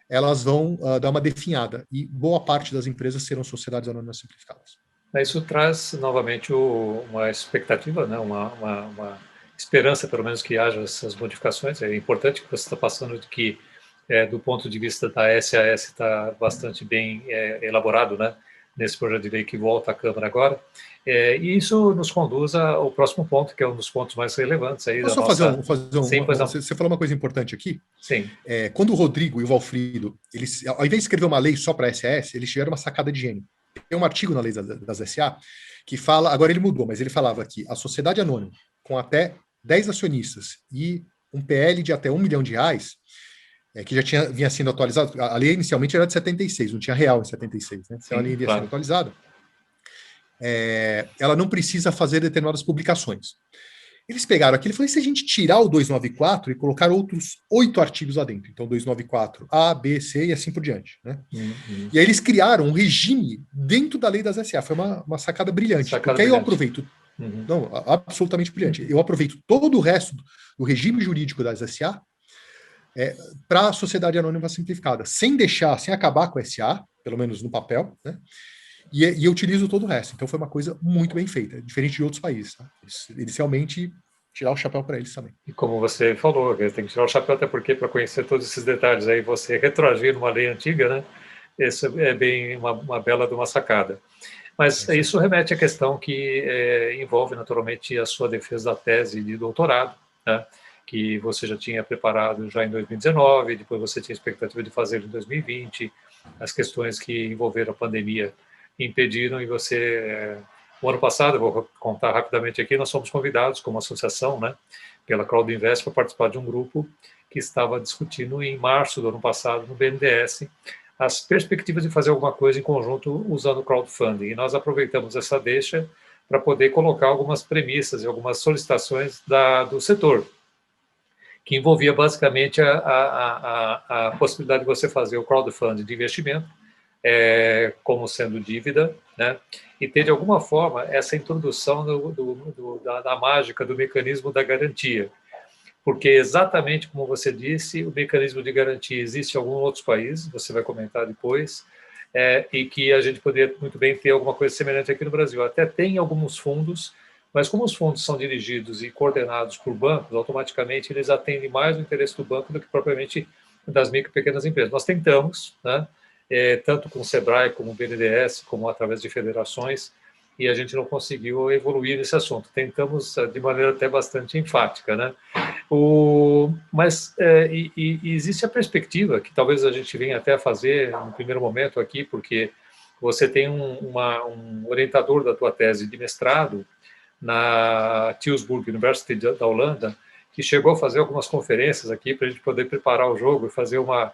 elas vão dar uma definhada, e boa parte das empresas serão sociedades anônimas simplificadas. Isso traz, novamente, uma expectativa, né, uma esperança, pelo menos, que haja essas modificações. É importante que você está passando de que, do ponto de vista da SAS, está bastante bem elaborado, né, nesse projeto de lei que volta à Câmara agora. E isso nos conduz ao próximo ponto, que é um dos pontos mais relevantes. Aí Posso da fazer você falou uma coisa importante aqui? Sim. Quando o Rodrigo e o Valfrido, eles, ao invés de escrever uma lei só para a SAS, eles tiveram uma sacada de gênio. Tem um artigo na lei das SA que fala, agora ele mudou, mas ele falava que a sociedade anônima, com até 10 acionistas e um PL de até R$1 milhão, que já vinha sendo atualizado, a lei inicialmente era de 76, não tinha real em 76, né? Então a lei vinha sendo atualizada. Ela não precisa fazer determinadas publicações. Eles pegaram aquilo e falaram, e se a gente tirar o 294 e colocar outros 8 artigos lá dentro? Então, 294, A, B, C e assim por diante. Né? E aí eles criaram um regime dentro da lei das SA. Foi uma sacada brilhante. Porque aí eu aproveito... Não, absolutamente brilhante. Eu aproveito todo o resto do regime jurídico das SA para a sociedade anônima simplificada, sem acabar com a SA, pelo menos no papel, né? E eu utilizo todo o resto. Então foi uma coisa muito bem feita, diferente de outros países. Tá? Eles realmente tirar o chapéu para eles também. E como você falou, tem que tirar o chapéu até porque para conhecer todos esses detalhes aí você retroagir numa lei antiga, né? Essa é bem uma bela de uma sacada. Mas isso remete à questão que envolve naturalmente a sua defesa da tese de doutorado, né? Que você já tinha preparado já em 2019, depois você tinha expectativa de fazer em 2020, as questões que envolveram a pandemia impediram e você... O ano passado, eu vou contar rapidamente aqui, nós fomos convidados como associação, né, pela Crowd Invest, para participar de um grupo que estava discutindo em março do ano passado, no BNDES, as perspectivas de fazer alguma coisa em conjunto usando o crowdfunding. E nós aproveitamos essa deixa para poder colocar algumas premissas e algumas solicitações do setor, que envolvia basicamente a possibilidade de você fazer o crowdfunding de investimento, como sendo dívida, né? E ter, de alguma forma, essa introdução da mágica do mecanismo da garantia. Porque, exatamente como você disse, o mecanismo de garantia existe em alguns outros países, você vai comentar depois, e que a gente poderia muito bem ter alguma coisa semelhante aqui no Brasil. Até tem alguns fundos, mas como os fundos são dirigidos e coordenados por bancos, automaticamente eles atendem mais o interesse do banco do que propriamente das micro e pequenas empresas. Nós tentamos, né, tanto com o SEBRAE, como o BNDES, como através de federações, e a gente não conseguiu evoluir nesse assunto. Tentamos de maneira até bastante enfática, né? Mas existe a perspectiva, que talvez a gente venha até a fazer no primeiro momento aqui, porque você tem um orientador da tua tese de mestrado na Tilburg University da Holanda, que chegou a fazer algumas conferências aqui para a gente poder preparar o jogo e fazer uma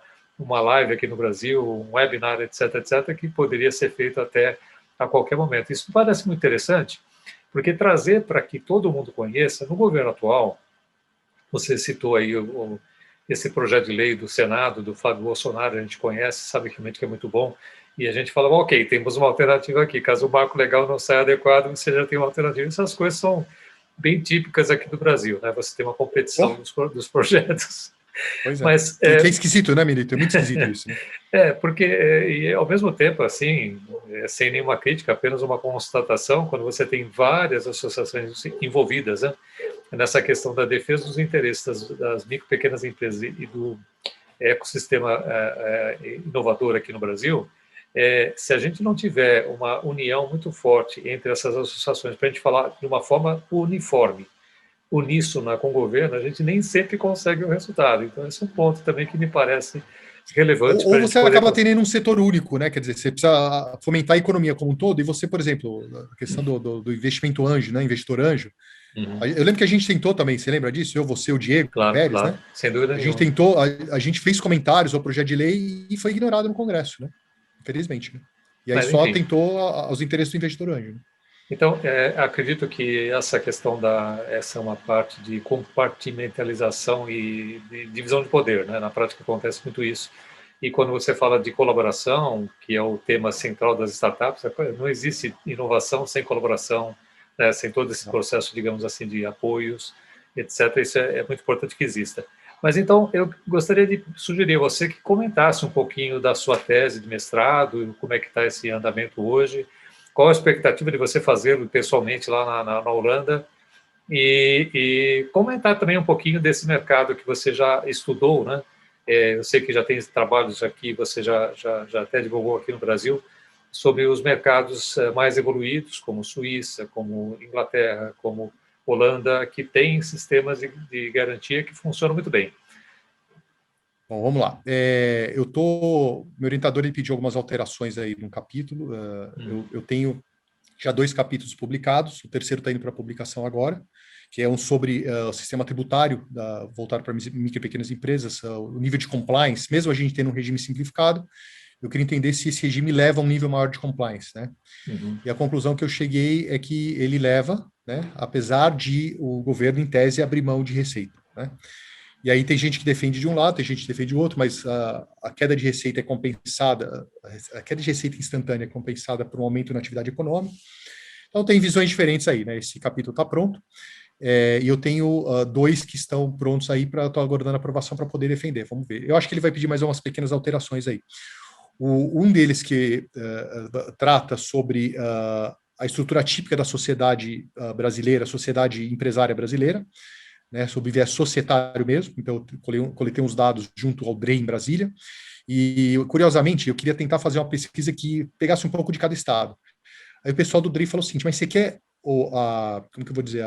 live aqui no Brasil, um webinar, etc., etc., que poderia ser feito até a qualquer momento. Isso parece muito interessante, porque trazer para que todo mundo conheça, no governo atual, você citou aí esse projeto de lei do Senado, do Flávio Bolsonaro, a gente conhece, sabe realmente que é muito bom, e a gente fala, ok, temos uma alternativa aqui, caso o marco legal não saia adequado, você já tem uma alternativa. Essas coisas são bem típicas aqui do Brasil, né? Você tem uma competição dos projetos. Pois é. Mas, que é esquisito, né, Milito? É muito esquisito isso, né? Porque, e ao mesmo tempo, assim, sem nenhuma crítica, apenas uma constatação, quando você tem várias associações envolvidas, né, nessa questão da defesa dos interesses das micro e pequenas empresas e do ecossistema inovador aqui no Brasil, se a gente não tiver uma união muito forte entre essas associações, para a gente falar de uma forma uniforme, uníssona com o governo, a gente nem sempre consegue o resultado. Então, esse é um ponto também que me parece relevante. Ou você acaba tendo um setor único, né? Quer dizer, você precisa fomentar a economia como um todo, e você, por exemplo, a questão do investimento anjo, né? Investidor anjo. Uhum. Eu lembro que a gente tentou também, você lembra disso? Eu, você, o Diego, claro, Pérez, claro, né? Sem dúvida nenhuma. A gente tentou, a gente fez comentários ao projeto de lei e foi ignorado no Congresso, né? Infelizmente, né? E aí Mas, só enfim, tentou os interesses do investidor anjo. Né? Então, acredito que essa questão essa é uma parte de compartimentalização e de divisão de poder, né? Na prática acontece muito isso. E quando você fala de colaboração, que é o tema central das startups, não existe inovação sem colaboração, né? Sem todo esse processo, digamos assim, de apoios, etc. Isso é muito importante que exista. Mas então, eu gostaria de sugerir a você que comentasse um pouquinho da sua tese de mestrado, como é que está esse andamento hoje, qual a expectativa de você fazê-lo pessoalmente lá na Holanda, e comentar também um pouquinho desse mercado que você já estudou, né? Eu sei que já tem trabalhos aqui, você já até divulgou aqui no Brasil, sobre os mercados mais evoluídos, como Suíça, como Inglaterra, como Holanda, que têm sistemas de garantia que funcionam muito bem. Bom, vamos lá. Meu orientador ele pediu algumas alterações aí no capítulo. Eu tenho já 2 capítulos publicados, o terceiro está indo para publicação agora, que é um sobre o sistema tributário voltado para micro e pequenas empresas, o nível de compliance, mesmo a gente tendo um regime simplificado, eu queria entender se esse regime leva a um nível maior de compliance, né? Uhum. E a conclusão que eu cheguei é que ele leva, né, apesar de o governo, em tese, abrir mão de receita, né? E aí tem gente que defende de um lado, tem gente que defende do outro, mas a queda de receita é compensada, a queda de receita instantânea é compensada por um aumento na atividade econômica. Então tem visões diferentes aí, né? Esse capítulo está pronto, e eu tenho 2 que estão prontos aí para estou aguardando a aprovação para poder defender. Vamos ver. Eu acho que ele vai pedir mais umas pequenas alterações aí. Um deles que trata sobre a estrutura típica da sociedade brasileira, a sociedade empresária brasileira. né, sob viés societário mesmo, então eu coletei uns dados junto ao DRE em Brasília, e curiosamente eu queria tentar fazer uma pesquisa que pegasse um pouco de cada estado. Aí o pessoal do DRE falou o seguinte, mas você quer como que eu vou dizer,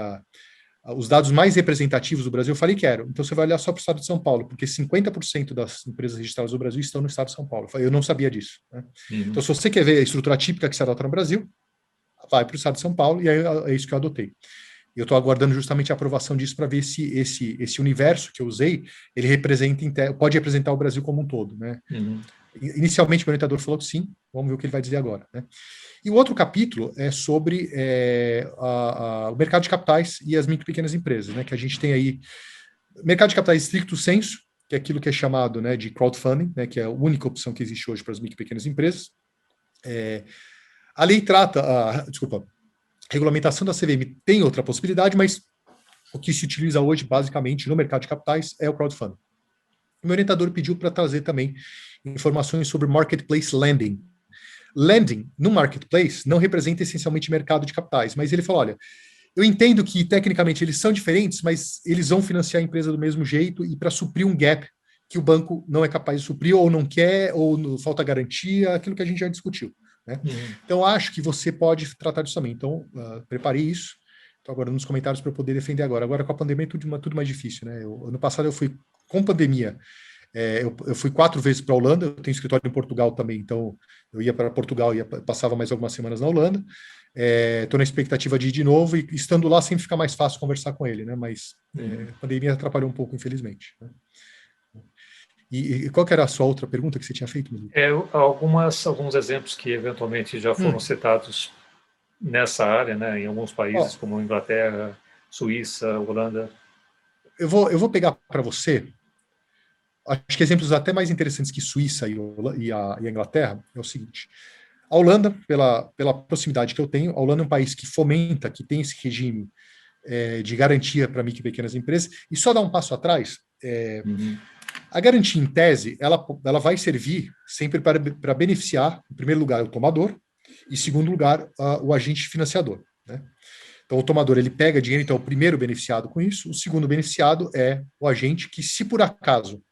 os dados mais representativos do Brasil? Eu falei, quero. Então você vai olhar só para o estado de São Paulo, porque 50% das empresas registradas no Brasil estão no estado de São Paulo. Eu não sabia disso. Né? Então, se você quer ver a estrutura típica que se adota no Brasil, vai para o estado de São Paulo, e aí é isso que eu adotei. Eu estou aguardando justamente a aprovação disso para ver se esse universo que eu usei, ele pode representar o Brasil como um todo. Né? Inicialmente, meu orientador falou que sim, vamos ver o que ele vai dizer agora. Né? E o outro capítulo é sobre o mercado de capitais e as micro e pequenas empresas, né? Que a gente tem aí mercado de capitais stricto sensu, que é aquilo que é chamado, né, de crowdfunding, né, que é a única opção que existe hoje para as micro e pequenas empresas. A lei trata, a regulamentação da CVM tem outra possibilidade, mas o que se utiliza hoje, basicamente, no mercado de capitais é o crowdfunding. O meu orientador pediu para trazer também informações sobre marketplace lending. Lending no marketplace não representa essencialmente mercado de capitais, mas ele falou, olha, eu entendo que tecnicamente eles são diferentes, mas eles vão financiar a empresa do mesmo jeito e para suprir um gap que o banco não é capaz de suprir, ou não quer, ou falta garantia, aquilo que a gente já discutiu. Né? Então, acho que você pode tratar disso também. Então, preparei isso. Estou aguardando nos comentários para eu poder defender agora. Agora, com a pandemia, é tudo mais difícil. Né? Ano passado, eu fui com pandemia. Eu fui 4 vezes para a Holanda, eu tenho escritório em Portugal também, então eu ia para Portugal e passava mais algumas semanas na Holanda. Estou na expectativa de ir de novo, e estando lá sempre fica mais fácil conversar com ele, né? Mas a pandemia atrapalhou um pouco, infelizmente. Né? E qual que era a sua outra pergunta que você tinha feito, Melito? Alguns exemplos que eventualmente já foram citados nessa área, né, em alguns países, como Inglaterra, Suíça, Holanda. Eu vou pegar para você, acho que exemplos até mais interessantes que Suíça e a Inglaterra, é o seguinte. A Holanda, pela proximidade que eu tenho, a Holanda é um país que fomenta, que tem esse regime de garantia para micro e pequenas empresas, e só dar um passo atrás, a garantia, em tese, ela vai servir sempre para beneficiar, em primeiro lugar, o tomador, e, em segundo lugar, o agente financiador. Né? Então, o tomador, ele pega dinheiro, então é o primeiro beneficiado com isso, o segundo beneficiado é o agente que, se por acaso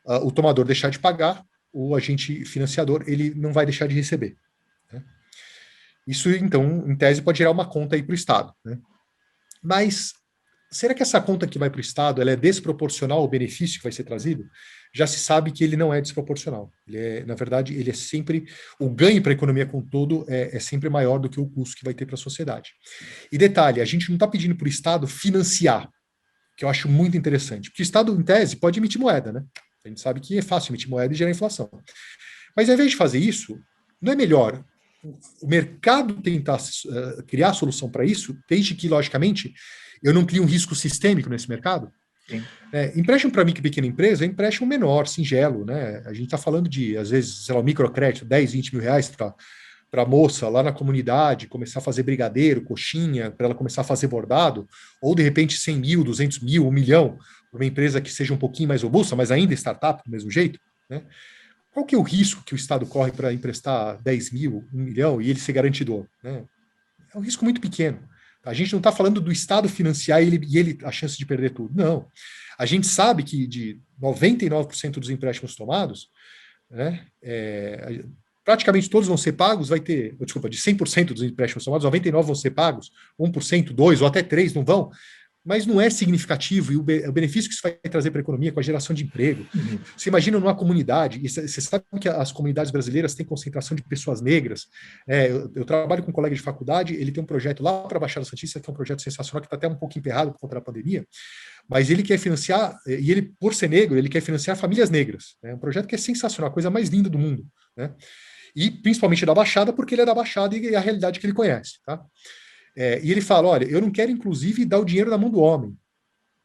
o tomador deixar de pagar, o agente financiador, ele não vai deixar de receber. Né? Isso, então, em tese, pode gerar uma conta aí para o Estado. Né? Mas será que essa conta que vai para o Estado ela é desproporcional ao benefício que vai ser trazido? Já se sabe que ele não é desproporcional. Na verdade, ele é sempre... O ganho para a economia como um todo é sempre maior do que o custo que vai ter para a sociedade. E detalhe, a gente não está pedindo para o Estado financiar, que eu acho muito interessante. Porque o Estado, em tese, pode emitir moeda, né? A gente sabe que é fácil emitir moeda e gerar inflação. Mas, ao invés de fazer isso, não é melhor o mercado tentar criar a solução para isso, desde que, logicamente, eu não crio um risco sistêmico nesse mercado? Empréstimo para micro e pequena empresa é empréstimo menor, singelo. Né? A gente está falando de, às vezes, sei lá, um microcrédito, 10, 20 mil reais para a moça lá na comunidade começar a fazer brigadeiro, coxinha, para ela começar a fazer bordado, ou de repente 100 mil, 200 mil, 1 milhão, para uma empresa que seja um pouquinho mais robusta, mas ainda startup do mesmo jeito. Né? Qual que é o risco que o Estado corre para emprestar 10 mil, 1 milhão e ele ser garantidor? Né? É um risco muito pequeno. A gente não está falando do Estado financiar ele a chance de perder tudo. Não. A gente sabe que de 99% dos empréstimos tomados, né, praticamente todos vão ser pagos, de 100% dos empréstimos tomados, 99% vão ser pagos, 1%, 2% ou até 3% não vão, mas não é significativo, e o benefício que isso vai trazer para a economia com a geração de emprego. Você imagina numa comunidade, e você sabe que as comunidades brasileiras têm concentração de pessoas negras. Eu trabalho com um colega de faculdade, ele tem um projeto lá para a Baixada Santista, que é um projeto sensacional, que está até um pouco emperrado por conta da pandemia, mas ele quer financiar, e ele, por ser negro, ele quer financiar famílias negras. É um projeto que é sensacional, a coisa mais linda do mundo. Né? E principalmente da Baixada, porque ele é da Baixada e é a realidade que ele conhece. Tá? E ele fala, olha, eu não quero, inclusive, dar o dinheiro na mão do homem.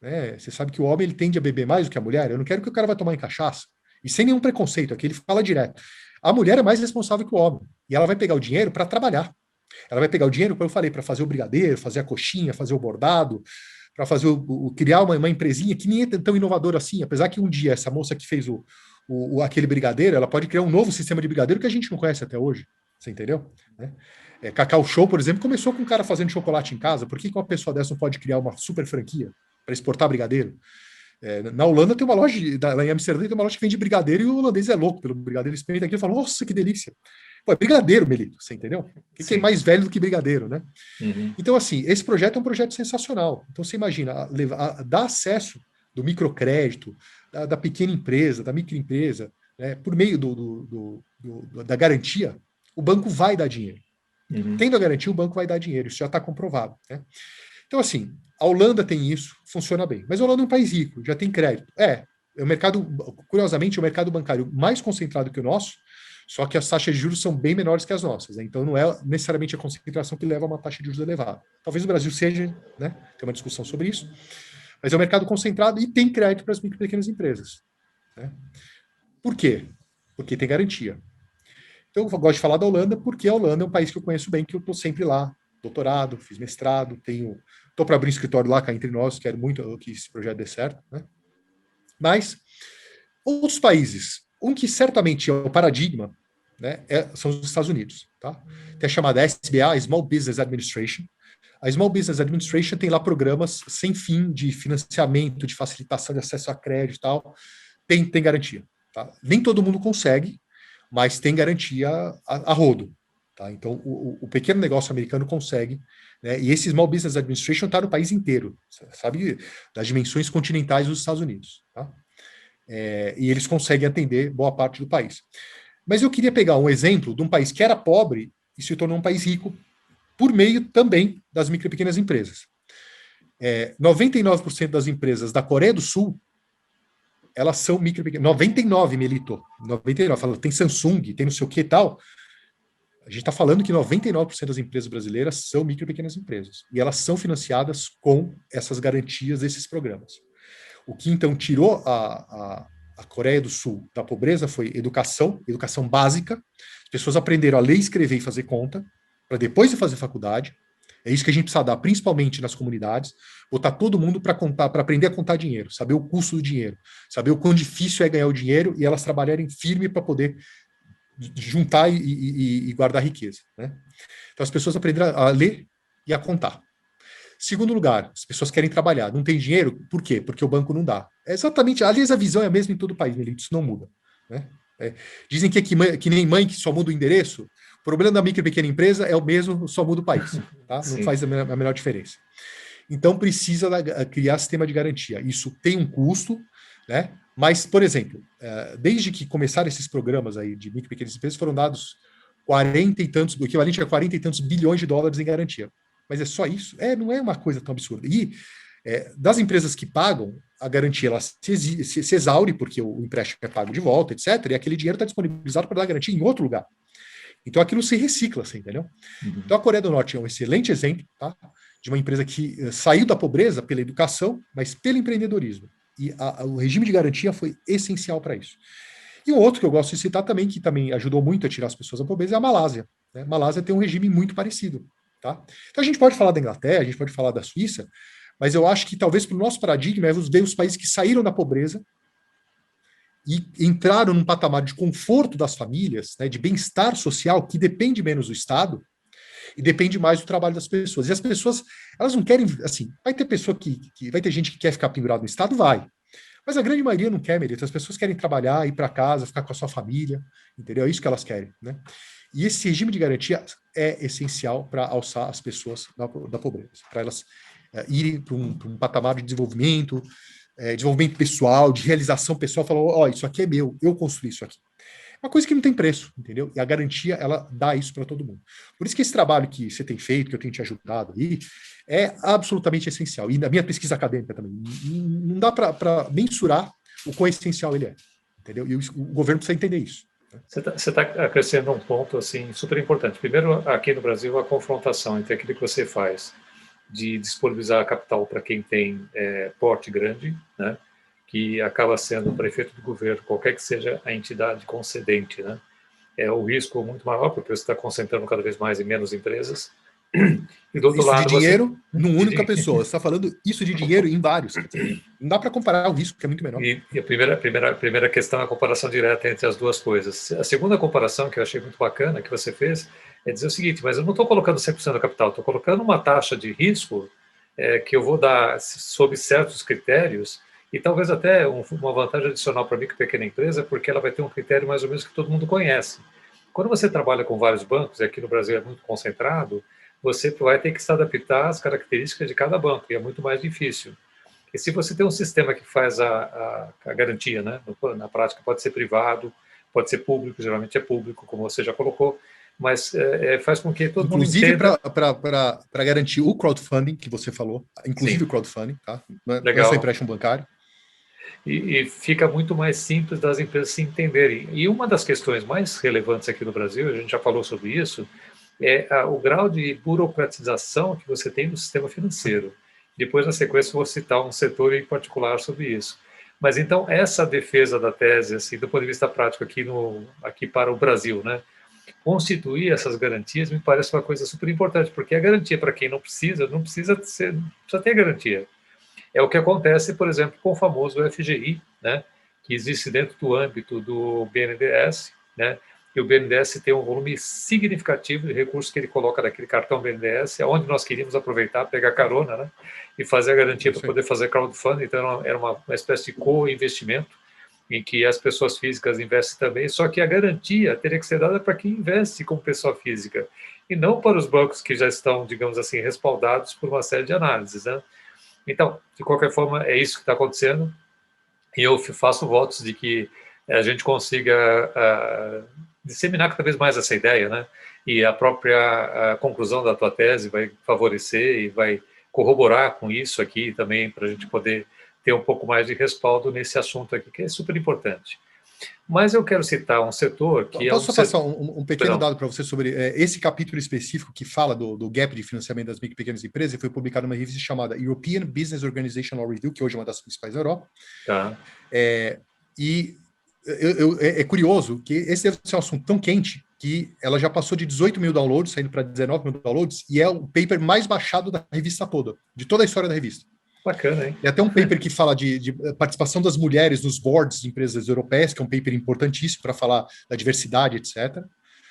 Né? Você sabe que o homem ele tende a beber mais do que a mulher. Eu não quero que o cara vá tomar em cachaça. E sem nenhum preconceito, aqui ele fala direto. A mulher é mais responsável que o homem. E ela vai pegar o dinheiro para trabalhar. Ela vai pegar o dinheiro, como eu falei, para fazer o brigadeiro, fazer a coxinha, fazer o bordado, para fazer criar uma empresinha que nem é tão inovadora assim. Apesar que um dia essa moça que fez aquele brigadeiro, ela pode criar um novo sistema de brigadeiro que a gente não conhece até hoje. Você entendeu? Né? Cacau Show, por exemplo, começou com um cara fazendo chocolate em casa. Por que uma pessoa dessa não pode criar uma super franquia? para exportar brigadeiro. Na Holanda tem uma loja, lá em Amsterdã tem uma loja que vende brigadeiro e o holandês é louco pelo brigadeiro. Ele experimenta aqui e fala, nossa, que delícia. Pô, é brigadeiro, Melito, você entendeu? O que é mais velho do que brigadeiro, né? Uhum. Então, assim, esse projeto é um projeto sensacional. Então, você imagina, dar acesso do microcrédito, da pequena empresa, da microempresa, né, por meio da garantia, o banco vai dar dinheiro. Uhum. Tendo a garantia, o banco vai dar dinheiro. Isso já está comprovado, né? Então, assim, a Holanda tem isso, funciona bem. Mas a Holanda é um país rico, já tem crédito. É o mercado, curiosamente, é o mercado bancário mais concentrado que o nosso, só que as taxas de juros são bem menores que as nossas. Né? Então, não é necessariamente a concentração que leva a uma taxa de juros elevada. Talvez o Brasil seja, né? Tem uma discussão sobre isso. Mas é um mercado concentrado e tem crédito para as micro e pequenas empresas. Né? Por quê? Porque tem garantia. Então, eu gosto de falar da Holanda porque a Holanda é um país que eu conheço bem, que eu estou sempre lá. Doutorado, fiz mestrado, estou para abrir um escritório lá cá entre nós, quero muito que esse projeto dê certo. Né? Mas, outros países, um que certamente é o paradigma, né, são os Estados Unidos. Tá? Tem a chamada SBA, Small Business Administration. A Small Business Administration tem lá programas sem fim de financiamento, de facilitação de acesso a crédito e tal. Tem garantia. Tá? Nem todo mundo consegue, mas tem garantia a rodo. Tá? Então, o pequeno negócio americano consegue, né? E esse Small Business Administration está no país inteiro, sabe? Das dimensões continentais dos Estados Unidos. Tá? E eles conseguem atender boa parte do país. Mas eu queria pegar um exemplo de um país que era pobre e se tornou um país rico por meio também das micro e pequenas empresas. 99% das empresas da Coreia do Sul, elas são micro e pequenas. 99, Melito. 99. Fala, tem Samsung, tem não sei o que e tal. A gente está falando que 99% das empresas brasileiras são micro e pequenas empresas. E elas são financiadas com essas garantias desses programas. O que, então, tirou a Coreia do Sul da pobreza foi educação básica. As pessoas aprenderam a ler, escrever e fazer conta, para depois de fazer faculdade. É isso que a gente precisa dar, principalmente nas comunidades, botar todo mundo para contar, para aprender a contar dinheiro, saber o custo do dinheiro, saber o quão difícil é ganhar o dinheiro e elas trabalharem firme para poder juntar e guardar riqueza. Né? Então as pessoas aprenderam a ler e a contar. Segundo lugar, as pessoas querem trabalhar, não tem dinheiro, por quê? Porque o banco não dá. É exatamente, aliás, a visão é a mesma em todo o país, isso não muda. Né? Dizem que que nem mãe que só muda o endereço, o problema da micro e pequena empresa é o mesmo, só muda o país. Tá? Não faz a menor diferença. Então precisa criar sistema de garantia. Isso tem um custo, né? Mas, por exemplo, desde que começaram esses programas aí de micro e pequenas empresas, foram dados 40 e tantos, o equivalente a 40 e tantos bilhões de dólares em garantia. Mas é só isso? Não é uma coisa tão absurda. E das empresas que pagam, a garantia ela se exaure, porque o empréstimo é pago de volta, etc., e aquele dinheiro está disponibilizado para dar garantia em outro lugar. Então aquilo se recicla, você entendeu? Uhum. Então a Coreia do Norte é um excelente exemplo, tá? De uma empresa que saiu da pobreza pela educação, mas pelo empreendedorismo. E o regime de garantia foi essencial para isso. E um outro que eu gosto de citar também, que também ajudou muito a tirar as pessoas da pobreza, é a Malásia. Né? A Malásia tem um regime muito parecido. Tá? Então a gente pode falar da Inglaterra, a gente pode falar da Suíça, mas eu acho que talvez para o nosso paradigma é ver os países que saíram da pobreza e entraram num patamar de conforto das famílias, né, de bem-estar social, que depende menos do Estado e depende mais do trabalho das pessoas. E as pessoas, elas não querem, assim, vai ter pessoa que vai ter gente que quer ficar pendurado no Estado, vai. Mas a grande maioria não quer, Melito. As pessoas querem trabalhar, ir para casa, ficar com a sua família, entendeu? É isso que elas querem, né? E esse regime de garantia é essencial para alçar as pessoas da pobreza, para elas irem para um patamar de desenvolvimento, desenvolvimento pessoal, de realização pessoal, falar, isso aqui é meu, eu construí isso aqui. É uma coisa que não tem preço, entendeu? E a garantia, ela dá isso para todo mundo. Por isso que esse trabalho que você tem feito, que eu tenho te ajudado aí, é absolutamente essencial. E na minha pesquisa acadêmica também, não dá para mensurar o quão essencial ele é, entendeu? E o governo precisa entender isso. Você tá acrescentando um ponto assim super importante. Primeiro, aqui no Brasil, a confrontação entre aquilo que você faz de disponibilizar capital para quem tem porte grande, né, que acaba sendo para efeito do governo, qualquer que seja a entidade concedente, né, é o risco muito maior porque você está concentrando cada vez mais em menos empresas. E do outro isso lado, de dinheiro numa única pessoa. Você está falando isso de dinheiro em vários. Não dá para comparar o risco, que é muito menor. E a primeira questão é a comparação direta entre as duas coisas. A segunda comparação, que eu achei muito bacana, que você fez, é dizer o seguinte, mas eu não estou colocando 100% do capital, estou colocando uma taxa de risco que eu vou dar sob certos critérios, e talvez até uma vantagem adicional para a micro e pequena empresa, porque ela vai ter um critério mais ou menos que todo mundo conhece. Quando você trabalha com vários bancos, e aqui no Brasil é muito concentrado, você vai ter que se adaptar às características de cada banco, e é muito mais difícil. E se você tem um sistema que faz a garantia, né? Na prática pode ser privado, pode ser público, geralmente é público, como você já colocou, mas faz com que todo mundo Inclusive entenda. para garantir o crowdfunding que você falou, inclusive Sim, o crowdfunding, tá? Não é só legal. empréstimo bancário. E fica muito mais simples das empresas se entenderem. E uma das questões mais relevantes aqui no Brasil, a gente já falou sobre isso, é o grau de burocratização que você tem no sistema financeiro. Depois, na sequência, vou citar um setor em particular sobre isso. Mas então, essa defesa da tese, assim, do ponto de vista prático aqui para o Brasil, né? Constituir essas garantias me parece uma coisa super importante, porque a garantia para quem não precisa ter garantia. É o que acontece, por exemplo, com o famoso FGI, né, que existe dentro do âmbito do BNDES, né, e o BNDES tem um volume significativo de recursos que ele coloca naquele cartão BNDES, é onde nós queríamos aproveitar, pegar carona, né, e fazer a garantia para poder fazer crowdfunding. Então, era uma espécie de co-investimento, em que as pessoas físicas investem também, só que a garantia teria que ser dada para quem investe como pessoa física, e não para os bancos que já estão, digamos assim, respaldados por uma série de análises, né? Então, de qualquer forma, é isso que está acontecendo, e eu faço votos de que a gente consiga disseminar cada vez mais essa ideia, né? E a própria conclusão da tua tese vai favorecer e vai corroborar com isso aqui também, para a gente poder ter um pouco mais de respaldo nesse assunto aqui, que é super importante. Mas eu quero citar um setor que Posso é só passar um pequeno Perdão. dado para você sobre esse capítulo específico que fala do gap de financiamento das micro e pequenas empresas, e foi publicado numa revista chamada European Business Organizational Review, que hoje é uma das principais da Europa. Tá. E é curioso que esse deve ser um assunto tão quente que ela já passou de 18 mil downloads, saindo para 19 mil downloads, e é o paper mais baixado da revista toda, de toda a história da revista. Bacana, hein? Tem até um paper que fala de participação das mulheres nos boards de empresas europeias, que é um paper importantíssimo para falar da diversidade, etc.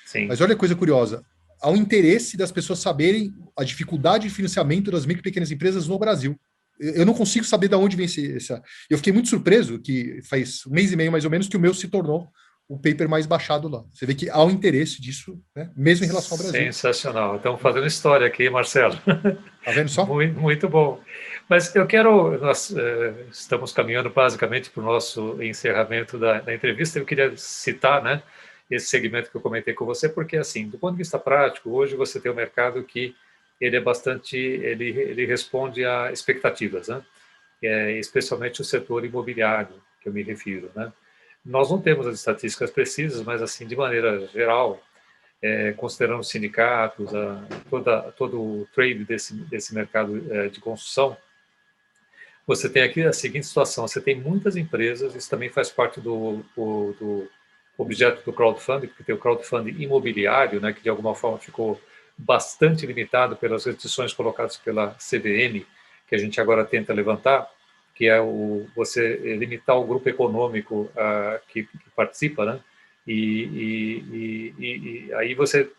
Sim. Mas olha a coisa curiosa. Há um interesse das pessoas saberem a dificuldade de financiamento das micro e pequenas empresas no Brasil. Eu não consigo saber de onde vem essa. Eu fiquei muito surpreso que faz um mês e meio, mais ou menos, que o meu se tornou o paper mais baixado lá. Você vê que há um interesse disso, né? Mesmo em relação ao Brasil. Sensacional. Estamos fazendo história aqui, Marcelo. Tá vendo só? Muito, muito bom. Mas eu quero, nós estamos caminhando basicamente para o nosso encerramento da entrevista. Eu queria citar, né, esse segmento que eu comentei com você, porque, assim, do ponto de vista prático, hoje você tem um mercado que ele é bastante, ele responde a expectativas, né? Especialmente o setor imobiliário, que eu me refiro, né? Nós não temos as estatísticas precisas, mas, assim, de maneira geral, considerando os sindicatos, todo o trade desse mercado de construção, você tem aqui a seguinte situação: você tem muitas empresas, isso também faz parte do objeto do crowdfunding, porque tem o crowdfunding imobiliário, né, que de alguma forma ficou bastante limitado pelas restrições colocadas pela CVM, que a gente agora tenta levantar, que é você limitar o grupo econômico que participa, né? E aí você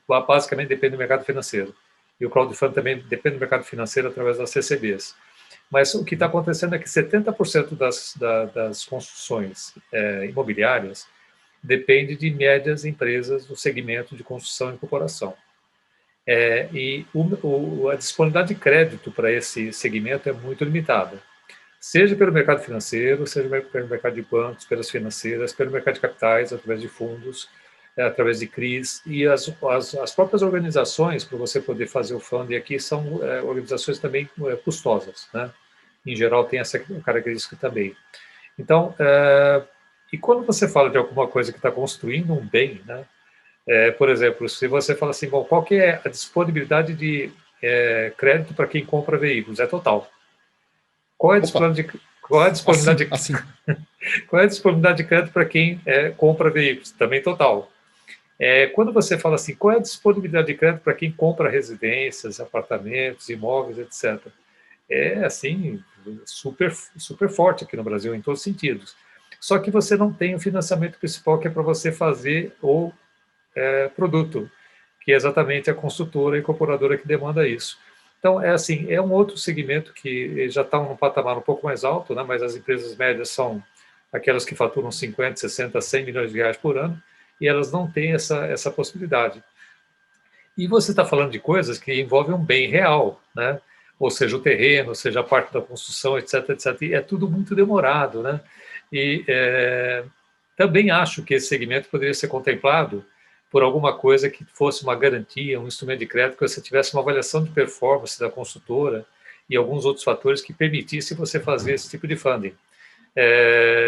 basicamente depende do mercado financeiro. E o crowdfunding também depende do mercado financeiro através das CCBs. Mas o que está acontecendo é que 70% das construções imobiliárias depende de médias empresas do segmento de construção e incorporação. E a disponibilidade de crédito para esse segmento é muito limitada, seja pelo mercado financeiro, seja pelo mercado de bancos, pelas financeiras, pelo mercado de capitais, através de fundos, através de CRIs, e as próprias organizações, para você poder fazer o funding aqui, são organizações também custosas, né? Em geral, tem essa característica também. Então, e quando você fala de alguma coisa que está construindo um bem, né? Por exemplo, se você fala assim, bom, qual que é a disponibilidade de crédito para quem compra veículos? É total. Qual é a disponibilidade de crédito para quem compra veículos? Também total. Quando você fala assim, qual é a disponibilidade de crédito para quem compra residências, apartamentos, imóveis, etc. É assim, super, super forte aqui no Brasil, em todos os sentidos. Só que você não tem o financiamento principal, que é para você fazer o produto, que é exatamente a construtora e incorporadora que demanda isso. Então, é assim, é um outro segmento que já está num patamar um pouco mais alto, né? Mas as empresas médias são aquelas que faturam 50, 60, 100 milhões de reais por ano, e elas não têm essa possibilidade. E você está falando de coisas que envolvem um bem real, né? Ou seja, o terreno, ou seja, a parte da construção, etc, etc. E é tudo muito demorado, né? E também acho que esse segmento poderia ser contemplado por alguma coisa que fosse uma garantia, um instrumento de crédito, que você tivesse uma avaliação de performance da construtora e alguns outros fatores que permitissem você fazer esse tipo de funding.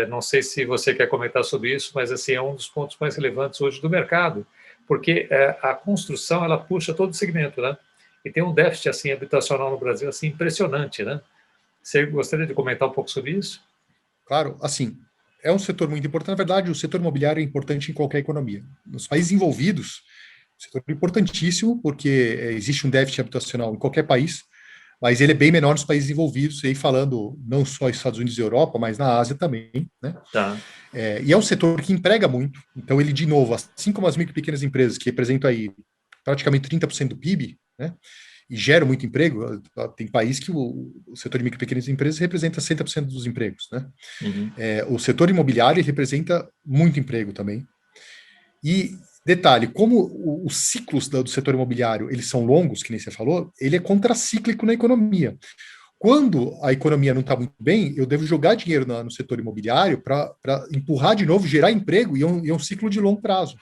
Não sei se você quer comentar sobre isso, mas assim é um dos pontos mais relevantes hoje do mercado, porque a construção ela puxa todo o segmento, né? E tem um déficit assim habitacional no Brasil assim impressionante, né? Você gostaria de comentar um pouco sobre isso? Claro, assim, é um setor muito importante. Na verdade, o setor imobiliário é importante em qualquer economia. Nos países envolvidos, setor importantíssimo, porque existe um déficit habitacional em qualquer país, mas ele é bem menor nos países envolvidos, e aí falando não só Estados Unidos e Europa, mas na Ásia também, né? Tá. E é um setor que emprega muito, então ele, de novo, assim como as micro e pequenas empresas, que representam aí praticamente 30% do PIB, né? E geram muito emprego, tem país que o setor de micro e pequenas empresas representa 60% dos empregos, né? Uhum. O setor imobiliário representa muito emprego também. E detalhe, como os ciclos do setor imobiliário eles são longos, que nem você falou, ele é contracíclico na economia. Quando a economia não está muito bem, eu devo jogar dinheiro no setor imobiliário para empurrar de novo, gerar emprego, e é um ciclo de longo prazo.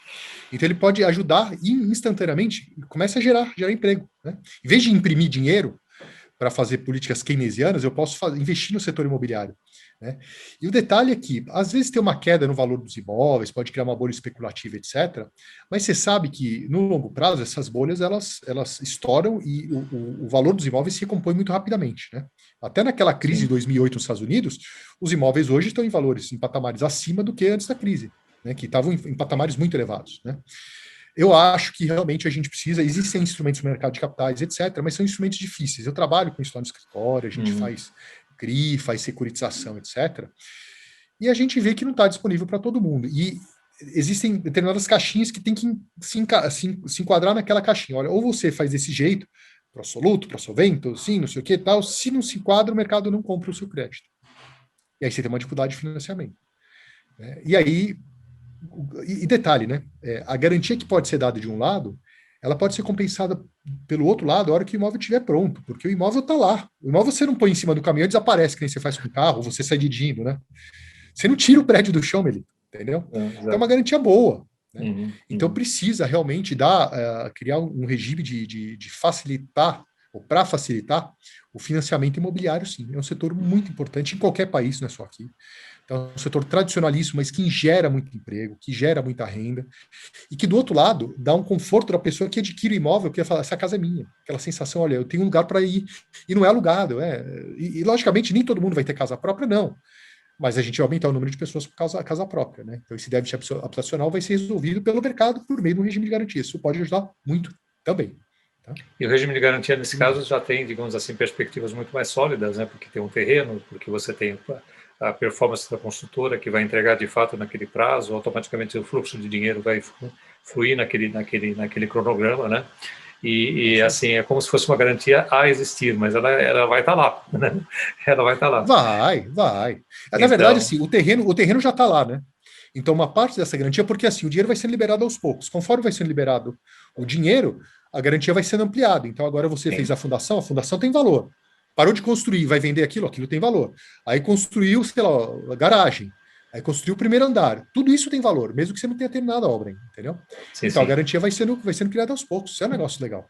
Então ele pode ajudar e instantaneamente começa a gerar emprego. Né? Em vez de imprimir dinheiro para fazer políticas keynesianas, eu posso investir no setor imobiliário. Né? E o detalhe é que, às vezes, tem uma queda no valor dos imóveis, pode criar uma bolha especulativa, etc. Mas você sabe que, no longo prazo, essas bolhas elas estouram e o valor dos imóveis se recompõe muito rapidamente. Né? Até naquela crise Sim. de 2008 nos Estados Unidos, os imóveis hoje estão em valores, em patamares acima do que antes da crise, né? Que estavam em patamares muito elevados. Né? Eu acho que realmente a gente precisa, existem instrumentos no mercado de capitais, etc., mas são instrumentos difíceis. Eu trabalho com isso lá no escritório, a gente faz CRI, faz securitização, etc., e a gente vê que não está disponível para todo mundo. E existem determinadas caixinhas que tem que se enquadrar naquela caixinha. Olha, ou você faz desse jeito, pro soluto, pro sovento, sim, não sei o que tal, se não se enquadra, o mercado não compra o seu crédito. E aí você tem uma dificuldade de financiamento. Né? E aí, e detalhe, né? A garantia que pode ser dada de um lado, ela pode ser compensada pelo outro lado a hora que o imóvel estiver pronto, porque o imóvel está lá. O imóvel você não põe em cima do caminhão e desaparece, que nem você faz com o carro, ou você sai dirigindo, né? Você não tira o prédio do chão, Melito, entendeu? Então é uma garantia boa. Né? Então precisa realmente criar um regime de facilitar, ou para facilitar, o financiamento imobiliário, sim. É um setor muito importante em qualquer país, não é só aqui. Então, é um setor tradicionalíssimo, mas que gera muito emprego, que gera muita renda, e que, do outro lado, dá um conforto da pessoa que adquire o imóvel, que fala, essa casa é minha. Aquela sensação, olha, eu tenho um lugar para ir, e não é alugado. Logicamente, nem todo mundo vai ter casa própria, não. Mas a gente vai aumentar o número de pessoas com casa própria. Né? Então, esse déficit habitacional vai ser resolvido pelo mercado por meio de um regime de garantia. Isso pode ajudar muito também. Tá? E o regime de garantia, nesse caso, já tem, digamos assim, perspectivas muito mais sólidas, né? Porque tem um terreno, porque você tem a performance da construtora que vai entregar de fato naquele prazo, automaticamente o fluxo de dinheiro vai fluir naquele cronograma, né? E assim, é como se fosse uma garantia a existir, mas ela vai estar lá, né? Ela vai estar lá. Vai. Na verdade, assim, o terreno já está lá, né? Então, uma parte dessa garantia, porque assim, o dinheiro vai sendo liberado aos poucos. Conforme vai sendo liberado o dinheiro, a garantia vai sendo ampliada. Então, agora você fez a fundação tem valor. Parou de construir, vai vender aquilo tem valor. Aí construiu, sei lá, a garagem. Aí construiu o primeiro andar. Tudo isso tem valor, mesmo que você não tenha terminado a obra, entendeu? Então, a garantia vai sendo criada aos poucos. Isso é um negócio legal.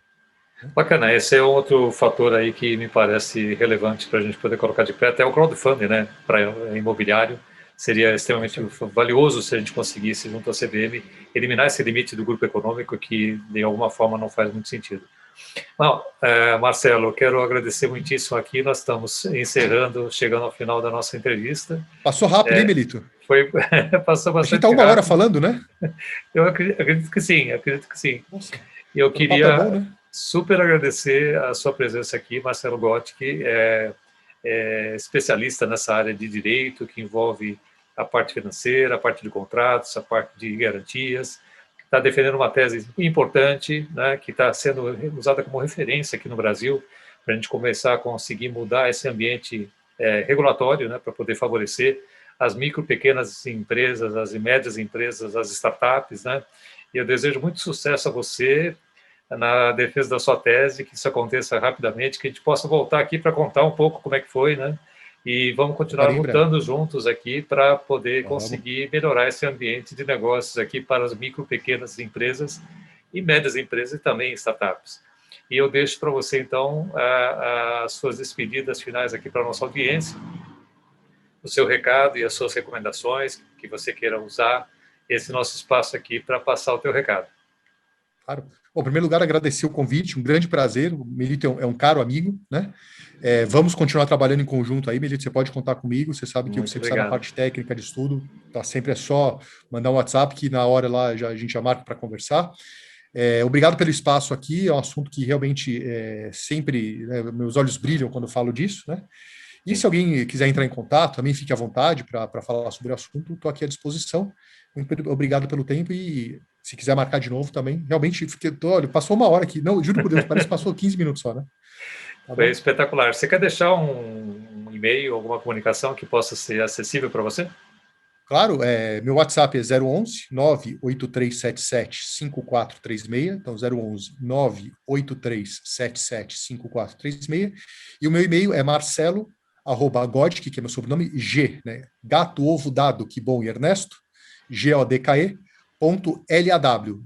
Bacana, esse é outro fator aí que me parece relevante para a gente poder colocar de pé, até o crowdfunding, né, para imobiliário. Seria extremamente valioso se a gente conseguisse, junto à CVM, eliminar esse limite do grupo econômico que, de alguma forma, não faz muito sentido. Bom, Marcelo, eu quero agradecer muitíssimo aqui. Nós estamos encerrando, chegando ao final da nossa entrevista. Passou rápido, hein, Melito? Passou bastante rápido. A gente está uma hora falando, né? Eu acredito que sim, Nossa, eu queria é bom, né? super agradecer a sua presença aqui, Marcelo Gotti, que é especialista nessa área de direito, que envolve a parte financeira, a parte de contratos, a parte de garantias, está defendendo uma tese importante, né, que está sendo usada como referência aqui no Brasil para a gente começar a conseguir mudar esse ambiente regulatório, né, para poder favorecer as micro, pequenas empresas, as médias empresas, as startups, né? E eu desejo muito sucesso a você na defesa da sua tese, que isso aconteça rapidamente, que a gente possa voltar aqui para contar um pouco como é que foi, né? E vamos continuar lutando juntos aqui para poder conseguir melhorar esse ambiente de negócios aqui para as micro, pequenas empresas e médias empresas e também startups. E eu deixo para você, então, as suas despedidas finais aqui para a nossa audiência, o seu recado e as suas recomendações que você queira usar esse nosso espaço aqui para passar o teu recado. Claro. Bom, em primeiro lugar, agradecer o convite, um grande prazer. O Melito é um caro amigo, né? Vamos continuar trabalhando em conjunto aí, Melito, você pode contar comigo, você sabe que Muito você precisa na parte técnica de estudo, tá? Sempre é só mandar um WhatsApp que na hora lá a gente já marca para conversar. Obrigado pelo espaço aqui, é um assunto que realmente sempre, né, meus olhos brilham quando eu falo disso, né? E se alguém quiser entrar em contato, também fique à vontade para falar sobre o assunto, estou aqui à disposição. Muito obrigado pelo tempo e se quiser marcar de novo também, realmente, olha, passou uma hora aqui, não, juro por Deus, parece que passou 15 minutos só, né? Tá Foi espetacular. Você quer deixar um e-mail, alguma comunicação que possa ser acessível para você? Claro, meu WhatsApp é 011 98377 5436, então 011 98377 5436, e o meu e-mail é marcelo@godke, que é meu sobrenome, G, né? Gato, ovo, dado, que bom, e Ernesto, GODKE.LAW,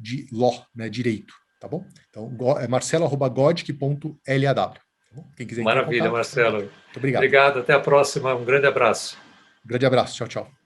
de ló, né, direito, tá bom? Então, é marcelo@godke.law. Tá bom? Quem quiser entrar em Maravilha, contato. Marcelo. Muito obrigado. Obrigado, até a próxima, um grande abraço. Grande abraço, tchau, tchau.